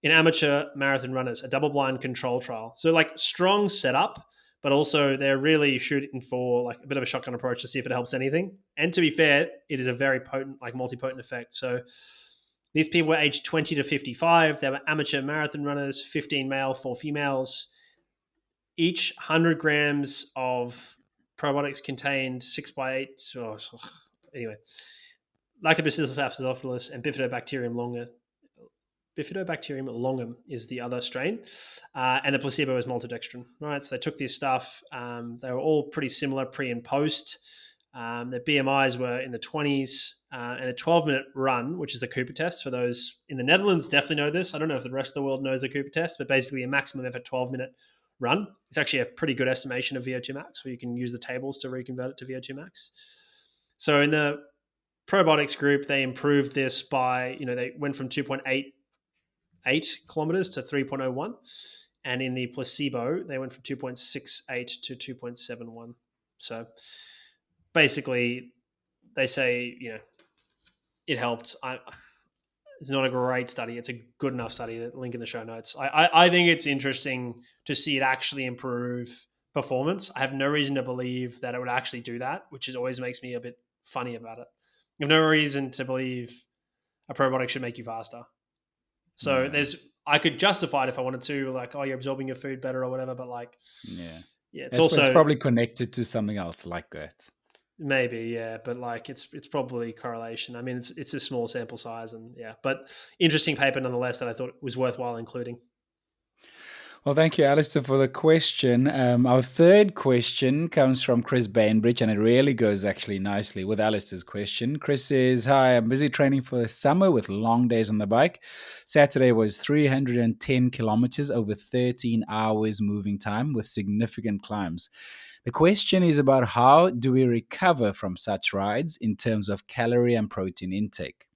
in amateur marathon runners, a double-blind control trial. So like strong setup, but also they're really shooting for like a bit of a shotgun approach to see if it helps anything. And to be fair, it is a very potent, like multi-potent effect. So these people were aged 20 to 55. They were amateur marathon runners, 15 male, 4 females. Each 100 grams of probiotics contained 6 by 8. Anyway, Lactobacillus acidophilus and Bifidobacterium longum is the other strain, and the placebo is maltodextrin. Right, so they took this stuff. They were all pretty similar pre and post. Their BMIs were in the 20s, and the 12-minute run, which is the Cooper test. For those in the Netherlands, definitely know this. I don't know if the rest of the world knows the Cooper test, but basically a maximum effort 12-minute run. It's actually a pretty good estimation of VO2 max, where you can use the tables to reconvert it to VO2 max. So in the probiotics group, they improved this by, they went from 2.88 kilometers to 3.01. And in the placebo, they went from 2.68 to 2.71. So basically, they say, it helped. It's not a great study. It's a good enough study. Link in the show notes. I think it's interesting to see it actually improve performance. I have no reason to believe that it would actually do that, which always makes me a bit funny about it. I have no reason to believe a probiotic should make you faster. So I could justify it if I wanted to, like, oh, you're absorbing your food better or whatever. But like, it's probably connected to something else like that. maybe, yeah, but like it's probably correlation. I mean, it's a small sample size, and yeah, but interesting paper nonetheless that I thought was worthwhile including. Well, thank you, Alistair, for the question. Our third question comes from Chris Bainbridge, and it really goes actually nicely with Alistair's question. Chris says, "Hi, I'm busy training for the summer with long days on the bike. Saturday was 310 kilometers over 13 hours moving time with significant climbs. The question is about how do we recover from such rides in terms of calorie and protein intake?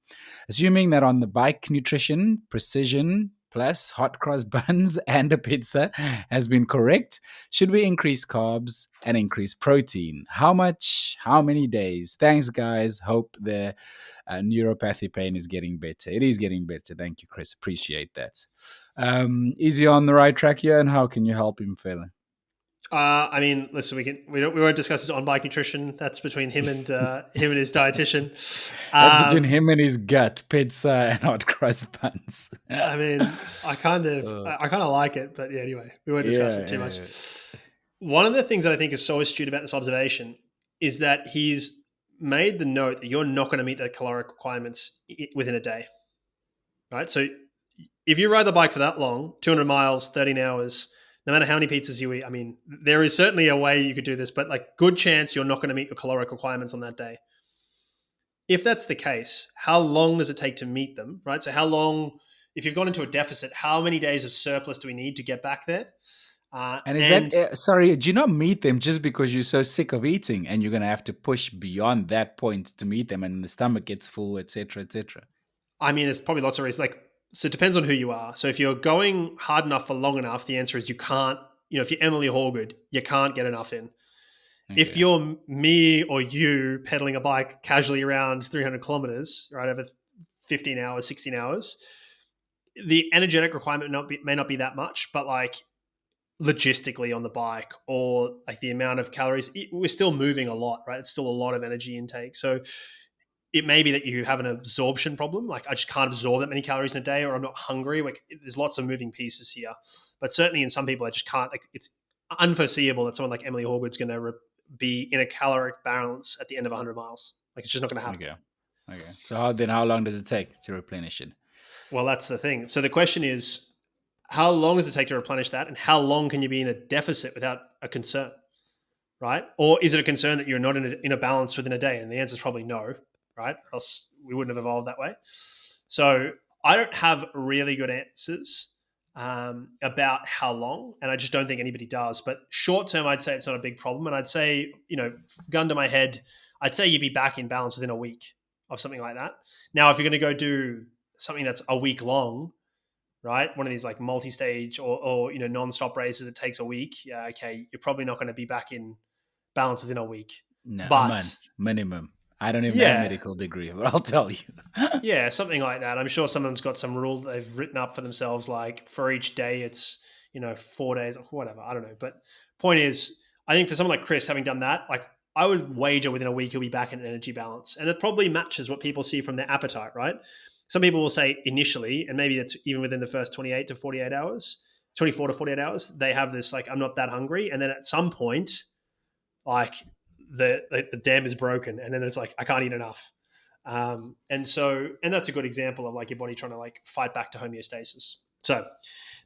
Assuming that on the bike nutrition, precision, plus hot cross buns and a pizza has been correct, should we increase carbs and increase protein? How much? How many days? Thanks, guys. Hope the neuropathy pain is getting better. It is getting better. Thank you, Chris. Appreciate that. Is he on the right track here, and how can you help him, fella? I mean, listen, we won't discuss this on bike nutrition. That's between him and his dietitian. That's between Um, him and his gut, pizza and hot cross buns. I mean, Uh, I kind of like it, but yeah. Anyway, we won't discuss yeah, it too much. yeah. One of the things that I think is so astute about this observation is that he's made the note that you're not going to meet the caloric requirements within a day, right? So if you ride the bike for that long, 200 miles, 13 hours, no matter how many pizzas you eat, I mean, there is certainly a way you could do this, but like good chance you're not going to meet your caloric requirements on that day. If that's the case, how long does it take to meet them, right? So how long, if you've gone into a deficit, how many days of surplus do we need to get back there? And is that, And sorry, do you not meet them just because you're so sick of eating and you're going to have to push beyond that point to meet them and the stomach gets full, etc., etc.? I mean, there's probably lots of reasons. Like, so it depends on who you are. So if you're going hard enough for long enough, the answer is you can't. You know, if you're Emily Hallgood, you can't get enough in. If Okay. you're me or you pedaling a bike casually around 300 kilometers, right, over 15 hours, 16 hours, the energetic requirement may not be that much, but like logistically on the bike or like the amount of calories, we're still moving a lot, right? It's still a lot of energy intake. So it may be that you have an absorption problem. Like I just can't absorb that many calories in a day, or I'm not hungry. Like there's lots of moving pieces here, but certainly in some people, I just can't. Like it's unforeseeable that someone like Emily Horwood's going to be in a caloric balance at the end of 100 miles. Like it's just not going to happen. Okay. Okay. So how long does it take to replenish it? Well, that's the thing. So the question is, how long does it take to replenish that, and how long can you be in a deficit without a concern? Right? Or is it a concern that you're not in a balance within a day? And the answer is probably no, right? Or else we wouldn't have evolved that way. So I don't have really good answers about how long, and I just don't think anybody does. But short term, I'd say it's not a big problem, and I'd say, you know, gun to my head, I'd say you'd be back in balance within a week of something like that. Now, if you're going to go do something that's a week long, right? One of these like multi-stage or you know non-stop races that takes a week. Yeah, okay, you're probably not going to be back in balance within a week. No, a But month minimum. I don't even have a yeah, medical degree, but I'll tell you. yeah, something like that. I'm sure someone's got some rule that they've written up for themselves, like for each day it's, you know, 4 days or whatever. I don't know. But point is, I think for someone like Chris, having done that, like I would wager within a week he'll be back in an energy balance. And it probably matches what people see from their appetite, right? Some people will say initially, and maybe that's even within the first 28 to 48 hours, 24 to 48 hours, they have this like, I'm not that hungry. And then at some point, like the dam is broken, and then it's like I can't eat enough. And that's a good example of like your body trying to like fight back to homeostasis. So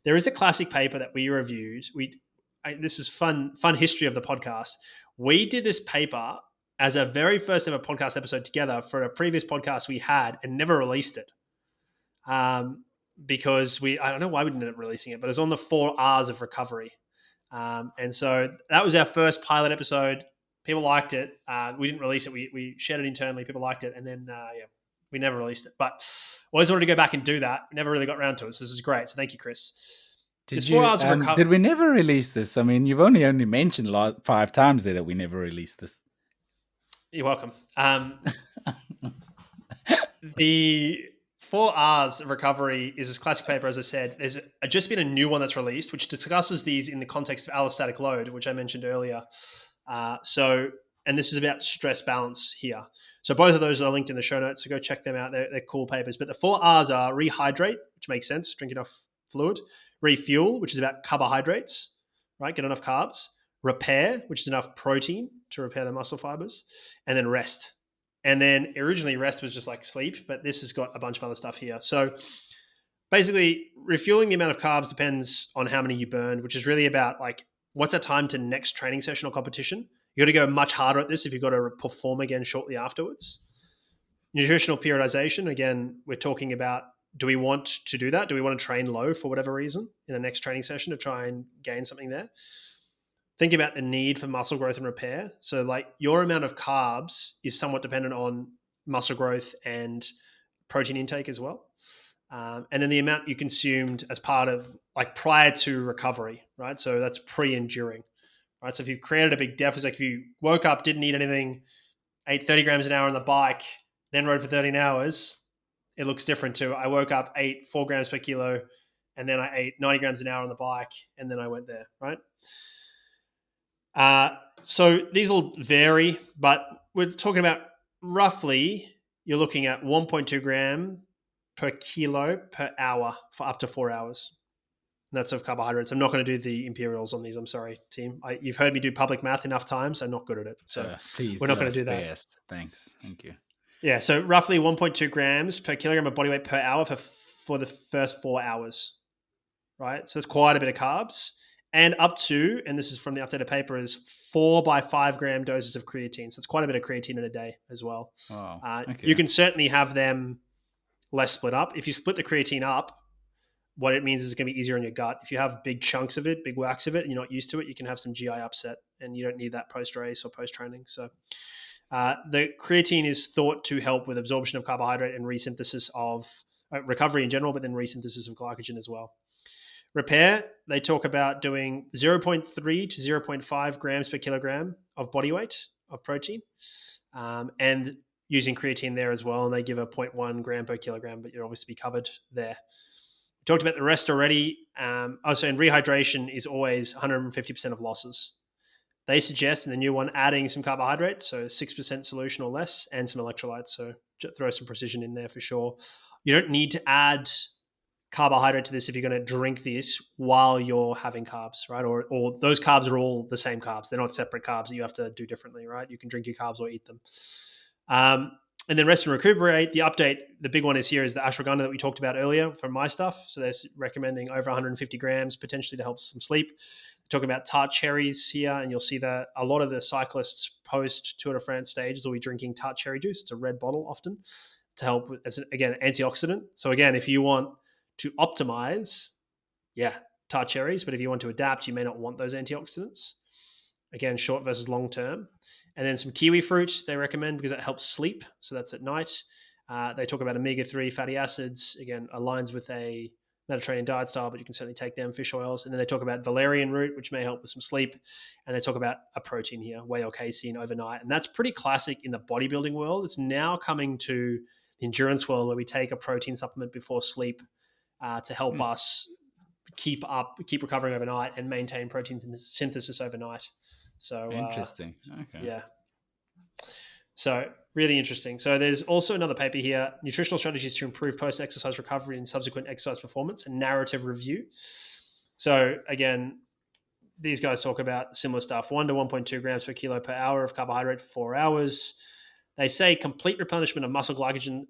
there is a classic paper that we reviewed. This is fun history of the podcast. We did this paper as a very first ever podcast episode together for a previous podcast we had and never released it. Because I don't know why we didn't end up releasing it, but it was on the 4 R's of recovery. And so that was our first pilot episode. People liked it. We didn't release it. We shared it internally. People liked it. And then, yeah, we never released it. But always wanted to go back and do that. Never really got around to it. So this is great. So thank you, Chris. There's Did four you? hours of recovery. Did we never release this? I mean, you've only mentioned 5 times there that we never released this. You're welcome. The 4 R's of recovery is this classic paper, as I said. There's just been a new one that's released, which discusses these in the context of allostatic load, which I mentioned earlier. And this is about stress balance here. So both of those are linked in the show notes, so go check them out. They're cool papers. But the 4 R's are rehydrate, which makes sense, drink enough fluid. Refuel, which is about carbohydrates, right? Get enough carbs. Repair, which is enough protein to repair the muscle fibers, and then rest. And then originally rest was just like sleep, but this has got a bunch of other stuff here. So basically, refueling the amount of carbs depends on how many you burned, which is really about like what's that time to next training session or competition. You got to go much harder at this if you've got to perform again shortly afterwards. Nutritional periodization, again, we're talking about, do we want to do that? Do we want to train low for whatever reason in the next training session to try and gain something there? Think about the need for muscle growth and repair. So like your amount of carbs is somewhat dependent on muscle growth and protein intake as well. And then the amount you consumed as part of like prior to recovery, right? So that's pre-enduring, right? So if you've created a big deficit, like if you woke up, didn't eat anything, ate 30 grams an hour on the bike, then rode for 13 hours, it looks different to I woke up, ate 4 grams per kilo, and then I ate 90 grams an hour on the bike, and then I went there, right? So these will vary, but we're talking about roughly, you're looking at 1.2 gram per kilo per hour for up to 4 hours. And that's of carbohydrates. I'm not going to do the imperials on these. I'm sorry, team. You've heard me do public math enough times. I'm not good at it. So please, we're not going to do that. Best. Thanks. Thank you. Yeah, so roughly 1.2 grams per kilogram of body weight per hour for the first 4 hours, right? So it's quite a bit of carbs. And up to, and this is from the updated paper, is 4 by 5 gram doses of creatine. So it's quite a bit of creatine in a day as well. Wow. Okay. You can certainly have them less split up. If you split the creatine up, what it means is it's going to be easier on your gut. If you have big chunks of it, big whacks of it, and you're not used to it, you can have some GI upset, and you don't need that post-race or post-training. So the creatine is thought to help with absorption of carbohydrate and resynthesis of recovery in general, but then resynthesis of glycogen as well. Repair, they talk about doing 0.3 to 0.5 grams per kilogram of body weight of protein, and using creatine there as well. And they give a 0.1 gram per kilogram, but you'll obviously be covered there. We talked about the rest already. Also, in rehydration is always 150% of losses. They suggest in the new one adding some carbohydrates, so 6% solution or less, and some electrolytes. So throw some precision in there for sure. You don't need to add carbohydrate to this if you're going to drink this while you're having carbs, right? Or those carbs are all the same carbs. They're not separate carbs that you have to do differently, right? You can drink your carbs or eat them. And then rest and recuperate. The update, the big one is here, is the ashwagandha that we talked about earlier from my stuff. So they're recommending over 150 grams potentially to help some sleep. They're talking about tart cherries here, and you'll see that a lot of the cyclists post Tour de France stages will be drinking tart cherry juice. It's a red bottle often to help with, as again, antioxidant. So again, if you want to optimize, tart cherries, but if you want to adapt, you may not want those antioxidants. Again, short versus long term. And then some kiwi fruit they recommend because that helps sleep. So that's at night. They talk about omega-3 fatty acids. Again, aligns with a Mediterranean diet style, but you can certainly take them, fish oils. And then they talk about valerian root, which may help with some sleep. And they talk about a protein here, whey or casein overnight. And that's pretty classic in the bodybuilding world. It's now coming to the endurance world where we take a protein supplement before sleep to help us keep recovering overnight and maintain protein synthesis overnight. So interesting. Okay. Yeah. So really interesting. So there's also another paper here, nutritional strategies to improve post-exercise recovery and subsequent exercise performance, and narrative review. So again, these guys talk about similar stuff, 1 to 1.2 grams per kilo per hour of carbohydrate for 4 hours. They say complete replenishment of muscle glycogen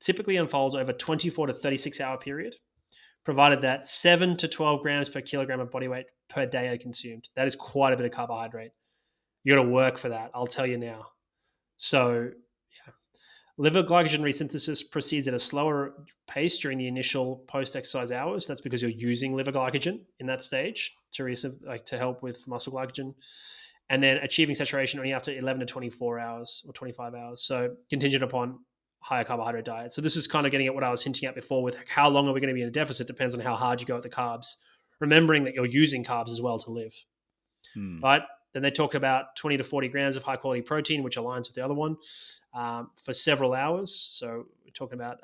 typically unfolds over 24 to 36 hour period, provided that 7 to 12 grams per kilogram of body weight per day are consumed. That is quite a bit of carbohydrate. You got to work for that, I'll tell you now. So, liver glycogen resynthesis proceeds at a slower pace during the initial post-exercise hours. That's because you're using liver glycogen in that stage to help with muscle glycogen. And then achieving saturation only after 11 to 24 hours or 25 hours. So contingent upon higher carbohydrate diet. So this is kind of getting at what I was hinting at before with how long are we going to be in a deficit depends on how hard you go at the carbs. Remembering that you're using carbs as well to live, right? Then they talk about 20 to 40 grams of high quality protein, which aligns with the other one, for several hours. So we're talking about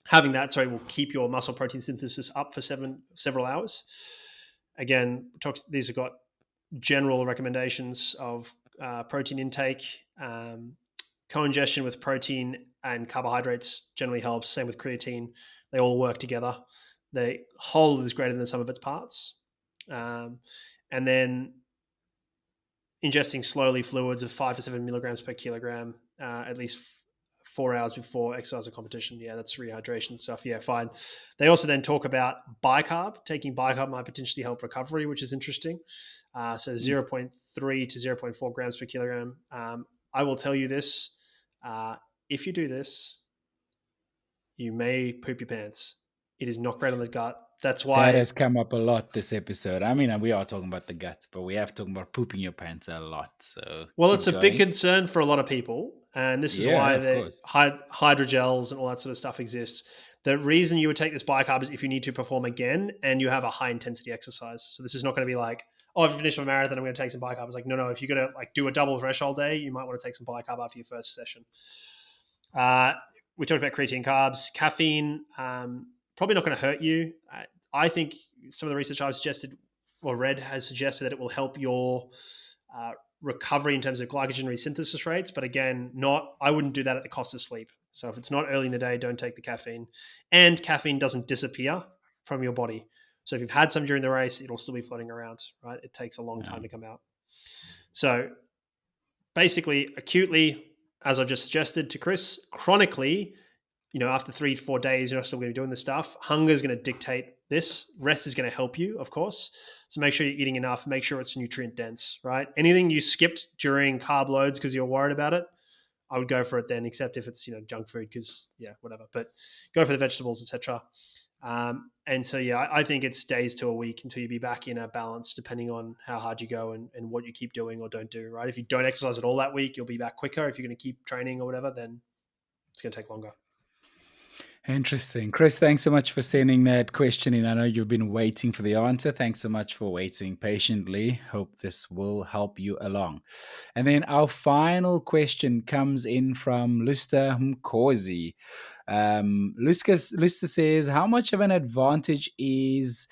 having that, will keep your muscle protein synthesis up for several hours. Again, these have got general recommendations of protein intake. Co-ingestion with protein and carbohydrates generally helps. Same with creatine. They all work together. The whole is greater than the sum of its parts. And then ingesting slowly fluids of 5 to 7 milligrams per kilogram, at least 4 hours before exercise or competition. Yeah, that's rehydration stuff. Yeah, fine. They also then talk about bicarb. Taking bicarb might potentially help recovery, which is interesting. So Mm. zero point 0.3 to zero point 0.4 grams per kilogram. I will tell you this. If you do this, you may poop your pants. It is not great on the gut. That's That why. has come up a lot this episode. I mean, we are talking about the gut, but we have talking about pooping your pants a lot. So Well, it's keep a big going. concern for a lot of people, and this is Yeah, why of the course. hydrogels and all that sort of stuff exists. The reason you would take this bicarb is if you need to perform again and you have a high intensity exercise. So this is not going to be like, oh, if you finish my marathon, I'm going to take some bicarb. It's like, no, no. If you're going to like do a double threshold day, you might want to take some bicarb after your first session. Uh, we talked about creatine carbs, caffeine. Probably not going to hurt you. I think some of the research I've suggested or read has suggested that it will help your uh, recovery in terms of glycogen resynthesis rates. But again, not I wouldn't do that at the cost of sleep. So if it's not early in the day, don't take the caffeine. And caffeine doesn't disappear from your body. So if you've had some during the race, it'll still be floating around, right? It takes a long Yeah. time to come out. So basically, acutely, as I've just suggested to Chris, chronically, after 3 to 4 days, you're still going to be doing this stuff. Hunger is going to dictate this. Rest is going to help you, of course. So make sure you're eating enough. Make sure it's nutrient dense, right? Anything you skipped during carb loads because you're worried about it, I would go for it then, except if it's junk food because whatever. But go for the vegetables, etc. And so I think it's days to a week until you be back in a balance, depending on how hard you go and what you keep doing or don't do. Right? If you don't exercise at all that week, you'll be back quicker. If you're going to keep training or whatever, then it's going to take longer. Interesting. Chris, thanks so much for sending that question in. I know you've been waiting for the answer. Thanks so much for waiting patiently. Hope this will help you along. And then our final question comes in from Lusta Mkosi. Lusta says, how much of an advantage is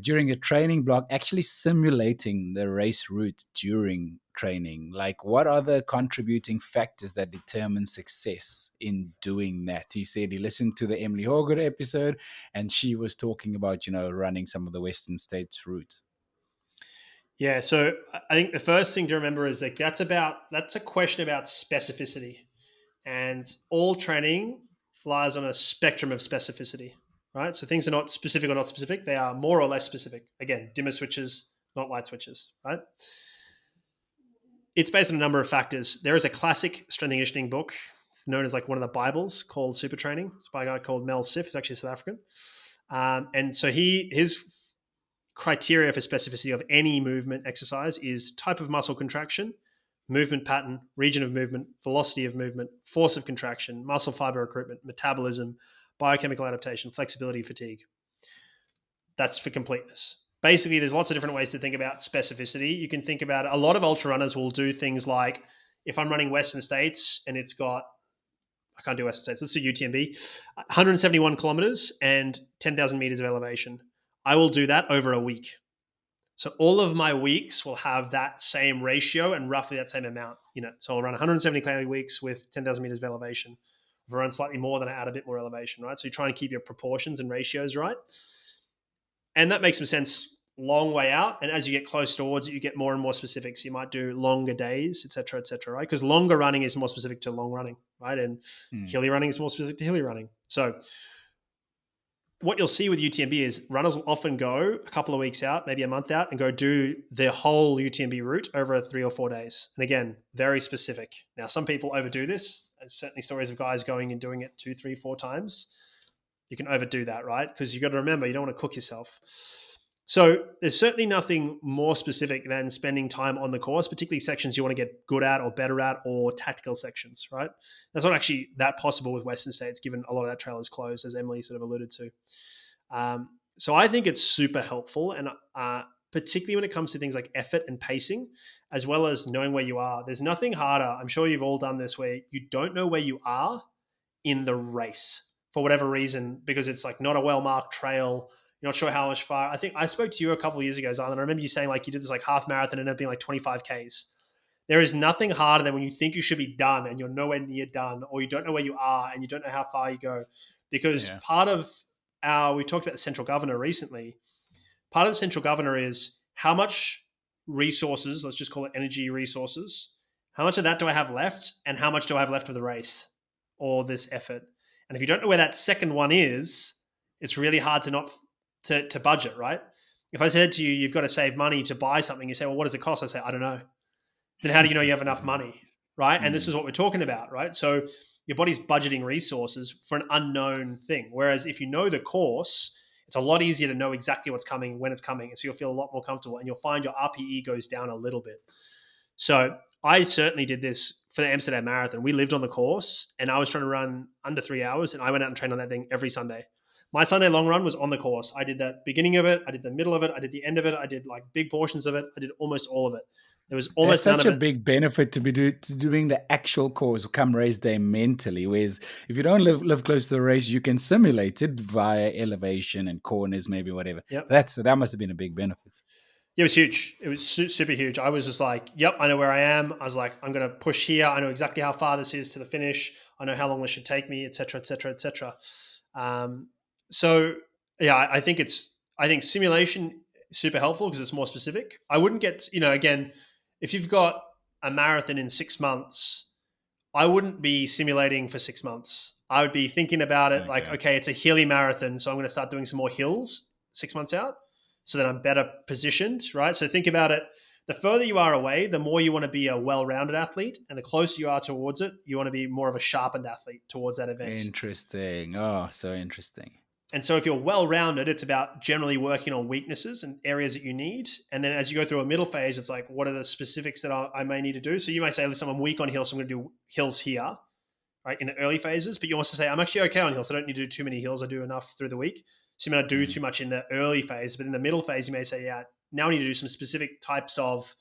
during a training block actually simulating the race route during training? Like, what are the contributing factors that determine success in doing that? He said he listened to the Emily Horger episode and she was talking about, running some of the Western States routes. Yeah, so I think the first thing to remember is like that's a question about specificity, and all training lies on a spectrum of specificity, right? So things are not specific or not specific; they are more or less specific. Again, dimmer switches, not light switches, right? It's based on a number of factors. There is a classic strength and conditioning book. It's known as like one of the Bibles called Super Training. It's by a guy called Mel Siff. He's actually South African, and so his criteria for specificity of any movement exercise is type of muscle contraction, movement pattern, region of movement, velocity of movement, force of contraction, muscle fiber recruitment, metabolism, biochemical adaptation, flexibility, fatigue. That's for completeness. Basically, there's lots of different ways to think about specificity. You can think about a lot of ultra runners will do things like if I'm running Western States and it's got I can't do Western States. Let's do UTMB, 171 kilometers and 10,000 meters of elevation. I will do that over a week. So all of my weeks will have that same ratio and roughly that same amount. So I'll run 170 weeks with 10,000 meters of elevation. If I run slightly more, then I add a bit more elevation, right? So you're trying to keep your proportions and ratios right. And that makes some sense long way out. And as you get close towards it, you get more and more specific. So you might do longer days, et cetera, right? Because longer running is more specific to long running, right? And hilly running is more specific to hilly running. So what you'll see with UTMB is runners will often go a couple of weeks out, maybe a month out, and go do their whole UTMB route over 3 or 4 days. And again, very specific. Now, some people overdo this. There's certainly stories of guys going and doing it 2, 3, 4 times. You can overdo that, right? Because you've got to remember, you don't want to cook yourself. So there's certainly nothing more specific than spending time on the course, particularly sections you want to get good at or better at, or tactical sections, right? That's not actually that possible with Western States, given a lot of that trail is closed, as Emily sort of alluded to. So I think it's super helpful, and particularly when it comes to things like effort and pacing, as well as knowing where you are. There's nothing harder. I'm sure you've all done this, where you don't know where you are in the race for whatever reason, because it's like not a well-marked trail. You're not sure how much far. I think I spoke to you a couple of years ago, Xylon. I remember you saying like you did this like half marathon and it being like 25 Ks. There is nothing harder than when you think you should be done and you're nowhere near done, or you don't know where you are and you don't know how far you go. Because part of we talked about the central governor recently. Part of the central governor is how much resources, let's just call it energy resources, how much of that do I have left, and how much do I have left of the race or this effort? And if you don't know where that second one is, it's really hard to not to budget, right? If I said to you, you've got to save money to buy something, you say, well, what does it cost? I say, I don't know. Then how do you know you have enough money, right? And this Mm. is what we're talking about, right? So your body's budgeting resources for an unknown thing. Whereas if you know the course, it's a lot easier to know exactly what's coming, when it's coming. And so you'll feel a lot more comfortable, and you'll find your RPE goes down a little bit. So I certainly did this for the Amsterdam Marathon. We lived on the course, and I was trying to run under 3 hours, and I went out and trained on that thing every Sunday. My Sunday long run was on the course. I did the beginning of it, I did the middle of it, I did the end of it, I did like big portions of it, I did almost all of it. There was That's almost none such of a it. big benefit to be doing the actual course come race day mentally. Whereas if you don't live close to the race, you can simulate it via elevation and corners, maybe whatever. Yep. That must have been a big benefit. It was huge. It was super huge. I was just like, yep, I know where I am. I was like, I'm going to push here. I know exactly how far this is to the finish. I know how long this should take me, et cetera, et cetera, et cetera. So yeah, I think simulation is super helpful because it's more specific. I wouldn't get, again, if you've got a marathon in 6 months, I wouldn't be simulating for 6 months. I would be thinking about it like, Okay. okay, it's a hilly marathon, so I'm going to start doing some more hills 6 months out so that I'm better positioned, right? So think about it. The further you are away, the more you want to be a well rounded athlete. And the closer you are towards it, you want to be more of a sharpened athlete towards that event. Interesting. Oh, so interesting. And so if you're well rounded, it's about generally working on weaknesses and areas that you need. And then as you go through a middle phase, it's like, what are the specifics that I may need to do? So you may say, listen, I'm weak on hills, so I'm going to do hills here, right, in the early phases. But you also say, I'm actually okay on hills. I don't need to do too many hills. I do enough through the week. So you may not do Mm. too much in the early phase. But in the middle phase, you may say, yeah, now I need to do some specific types of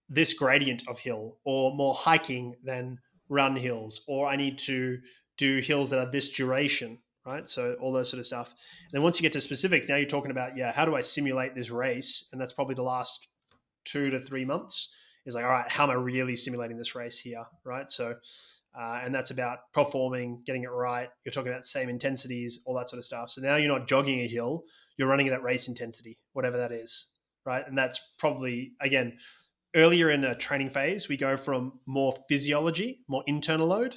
this gradient of hill, or more hiking than run hills, or I need to do hills that are this duration, right? So all those sort of stuff. And then once you get to specifics, now you're talking about, yeah, how do I simulate this race? And that's probably the last 2 to 3 months is like, all right, how am I really simulating this race here, right? So, and that's about performing, getting it right. You're talking about same intensities, all that sort of stuff. So now you're not jogging a hill, you're running it at race intensity, whatever that is, right? And that's probably, again, earlier in a training phase, we go from more physiology, more internal load.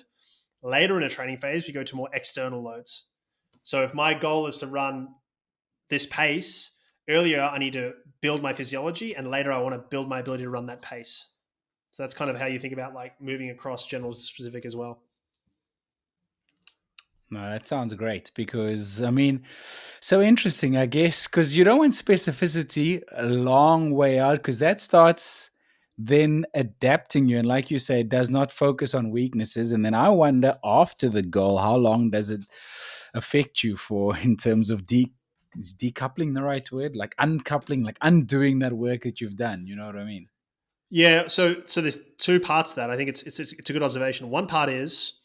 Later in a training phase, we go to more external loads. So if my goal is to run this pace, earlier I need to build my physiology, and later I want to build my ability to run that pace. So that's kind of how you think about like moving across general to specific as well. No, that sounds great because, I mean, so interesting, I guess, because you don't want specificity a long way out because that starts then adapting you. And like you say, it does not focus on weaknesses. And then I wonder after the goal, how long does it affect you for in terms of is decoupling the right word? Like uncoupling, like undoing that work that you've done. You know what I mean? Yeah, so there's two parts to that. I think it's a good observation. One part is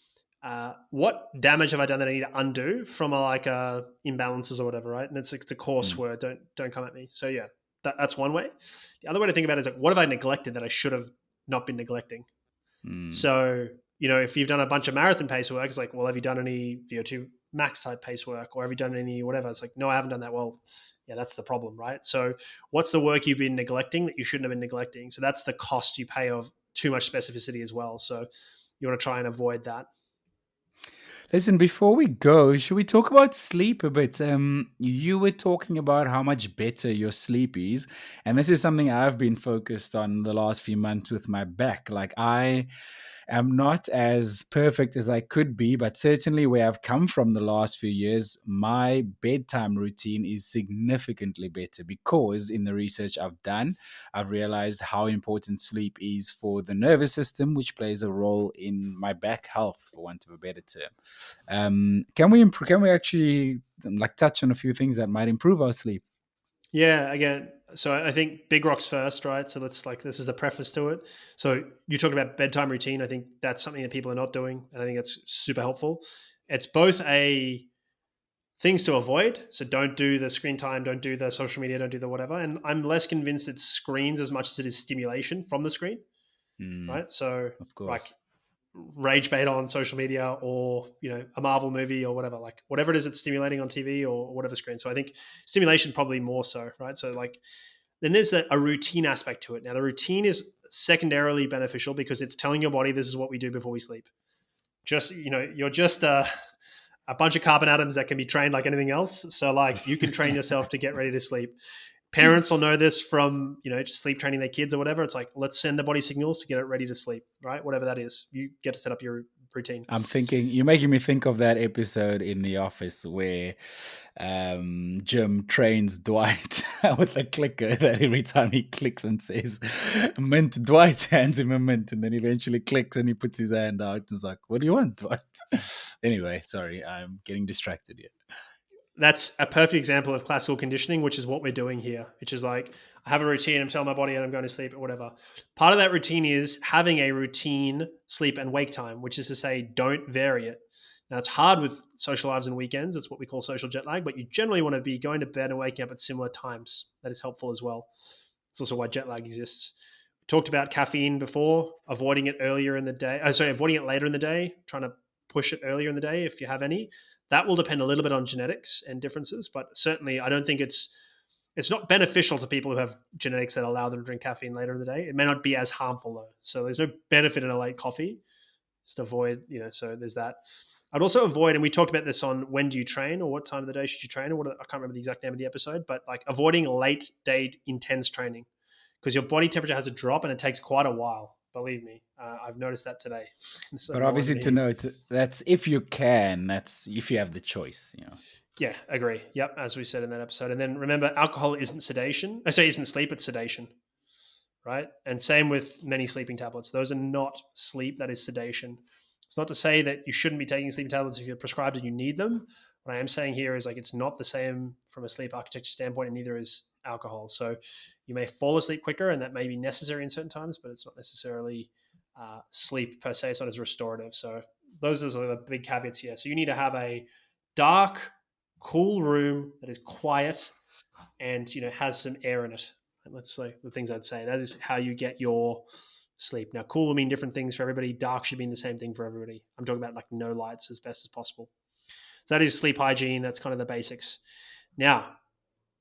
what damage have I done that I need to undo from imbalances or whatever, right? And it's a coarse Mm, word. Don't come at me. So yeah, that's one way. The other way to think about it is like, what have I neglected that I should have not been neglecting? mm, So if you've done a bunch of marathon pace work, it's like, well, have you done any VO2 max type pace work, or have you done any whatever? It's like, no, I haven't done that. Well, yeah, that's the problem, right? So what's the work you've been neglecting that you shouldn't have been neglecting? So that's the cost you pay of too much specificity as well. So you want to try and avoid that. Listen, before we go, should we talk about sleep a bit? You were talking about how much better your sleep is, and this is something I've been focused on the last few months with my back. Like I am not as perfect as I could be, but certainly where I've come from the last few years, my bedtime routine is significantly better because in the research I've done, I've realized how important sleep is for the nervous system, which plays a role in my back health, for want of a better term. Can we actually like touch on a few things that might improve our sleep? Yeah, again, so I think big rocks first, right? So let's like this is the preface to it. So you talked about bedtime routine. I think that's something that people are not doing, and I think that's super helpful. It's both a things to avoid. So don't do the screen time, don't do the social media, don't do the whatever. And I'm less convinced it's screens as much as it is stimulation from the screen, Mm, right? So of like course. rage bait on social media, or a Marvel movie or whatever, like whatever it is that's stimulating on TV or whatever screen. So I think stimulation probably more so, right? So like Then there's a routine aspect to it. Now, the routine is secondarily beneficial because it's telling your body this is what we do before we sleep. You're just a bunch of carbon atoms that can be trained like anything else. So like you can train yourself to get ready to sleep. Parents will know this from, just sleep training their kids or whatever. It's like, let's send the body signals to get it ready to sleep, right? Whatever that is, you get to set up your routine. I'm thinking, you're making me think of that episode in The Office where Jim trains Dwight with a clicker that every time he clicks and says mint, Dwight hands him a mint, and then eventually clicks and he puts his hand out and is like, what do you want, Dwight? Anyway, sorry, I'm getting distracted here. That's a perfect example of classical conditioning, which is what we're doing here, which is like, I have a routine, I'm telling my body and I'm going to sleep or whatever. Part of that routine is having a routine sleep and wake time, which is to say, don't vary it. Now, it's hard with social lives and weekends. It's what we call social jet lag, but you generally want to be going to bed and waking up at similar times. That is helpful as well. It's also why jet lag exists. We talked about caffeine before, avoiding it earlier in the day. Avoiding it later in the day, trying to push it earlier in the day if you have any. That will depend a little bit on genetics and differences, but certainly I don't think it's not beneficial to people who have genetics that allow them to drink caffeine later in the day. It may not be as harmful though. So there's no benefit in a late coffee. Just avoid, so there's that. I'd also avoid, and we talked about this on when do you train or what time of the day should you train, or I can't remember the exact name of the episode, but like avoiding late day intense training because your body temperature has a drop and it takes quite a while. Believe me, I've noticed that today. But obviously, to note, that's if you can. That's if you have the choice. Yeah, agree. Yep, as we said in that episode. And then remember, alcohol isn't sedation. I say isn't sleep; it's sedation, right? And same with many sleeping tablets. Those are not sleep; that is sedation. It's not to say that you shouldn't be taking sleeping tablets if you're prescribed and you need them. What I am saying here is like it's not the same from a sleep architecture standpoint, and neither is alcohol. So you may fall asleep quicker, and that may be necessary in certain times, but it's not necessarily sleep per se. It's not as restorative. So those are the big caveats here. So you need to have a dark, cool room that is quiet and has some air in it. And that's like the things I'd say. That is how you get your sleep. Now, cool will mean different things for everybody. Dark should mean the same thing for everybody. I'm talking about like no lights as best as possible. So that is sleep hygiene. That's kind of the basics. Now,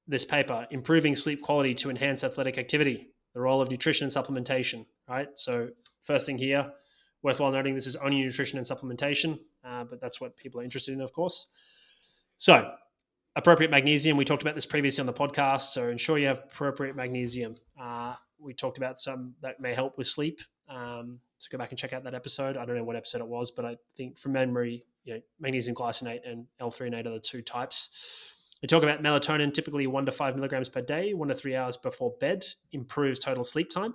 this paper, improving sleep quality to enhance athletic activity, the role of nutrition and supplementation, right? So first thing here, worthwhile noting, this is only nutrition and supplementation, but that's what people are interested in, of course. So appropriate magnesium, we talked about this previously on the podcast, so ensure you have appropriate magnesium. We talked about some that may help with sleep. So go back and check out that episode. I don't know what episode it was, but I think from memory, magnesium glycinate and L-threonate are the two types. We talk about melatonin, typically 1 to 5 milligrams per day, 1 to 3 hours before bed, improves total sleep time.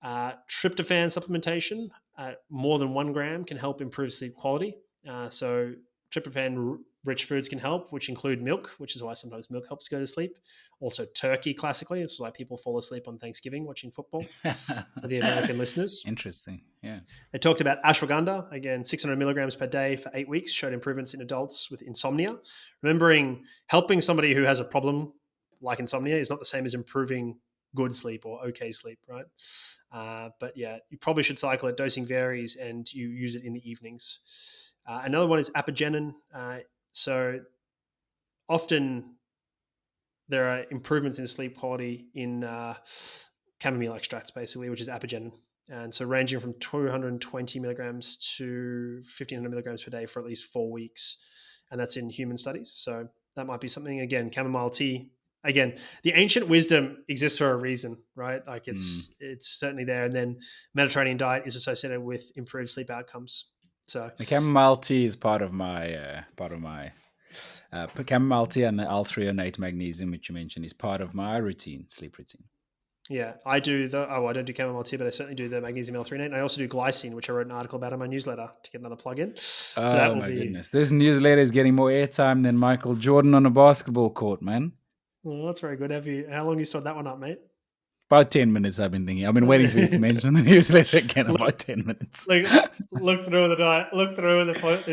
Tryptophan supplementation, more than 1 gram can help improve sleep quality. So tryptophan-rich foods can help, which include milk, which is why sometimes milk helps go to sleep. Also turkey, classically. This is why people fall asleep on Thanksgiving watching football, for the American listeners. Interesting, yeah. They talked about ashwagandha, again, 600 milligrams per day for 8 weeks, showed improvements in adults with insomnia. Remembering, helping somebody who has a problem like insomnia is not the same as improving good sleep or okay sleep, right? But yeah, you probably should cycle it. Dosing varies and you use it in the evenings. Another one is apigenin. So often there are improvements in sleep quality in chamomile extracts, basically, which is apigenin. And so ranging from 220 milligrams to 1500 milligrams per day for at least 4 weeks. And that's in human studies. So that might be something, again, chamomile tea. Again, the ancient wisdom exists for a reason, right? Like it's certainly there. And then Mediterranean diet is associated with improved sleep outcomes. So the chamomile tea is part of my chamomile tea, and the L-threonate magnesium, which you mentioned, is part of my sleep routine. Yeah, I do I don't do chamomile tea, but I certainly do the magnesium L-threonate. And I also do glycine, which I wrote an article about in my newsletter to get another plug-in. Oh, so that will goodness. This newsletter is getting more airtime than Michael Jordan on a basketball court, man. Well, that's very good. How long have you stored that one up, mate? About 10 minutes, I've been thinking. I've been waiting for you to mention the newsletter again. About 10 minutes. Look through in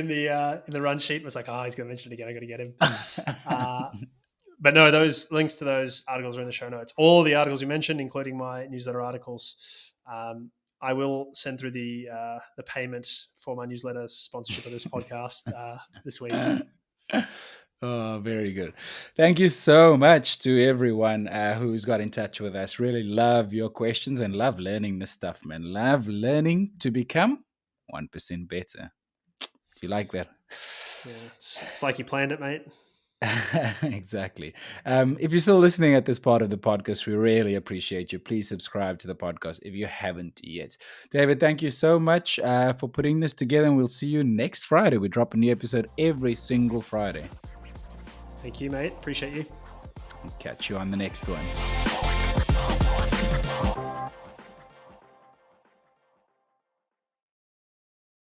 the run sheet. Was like, he's going to mention it again. I got to get him. But no, those links to those articles are in the show notes. All the articles you mentioned, including my newsletter articles. I will send through the payment for my newsletter sponsorship of this podcast this week. Oh, very good. Thank you so much to everyone who's got in touch with us. Really love your questions and love learning this stuff, man. Love learning to become 1% better. Do you like that? Yeah, it's like you planned it, mate. Exactly. If you're still listening at this part of the podcast, we really appreciate you. Please subscribe to the podcast if you haven't yet. David, thank you so much for putting this together, and we'll see you next Friday. We drop a new episode every single Friday. Thank you, mate. Appreciate you. Catch you on the next one.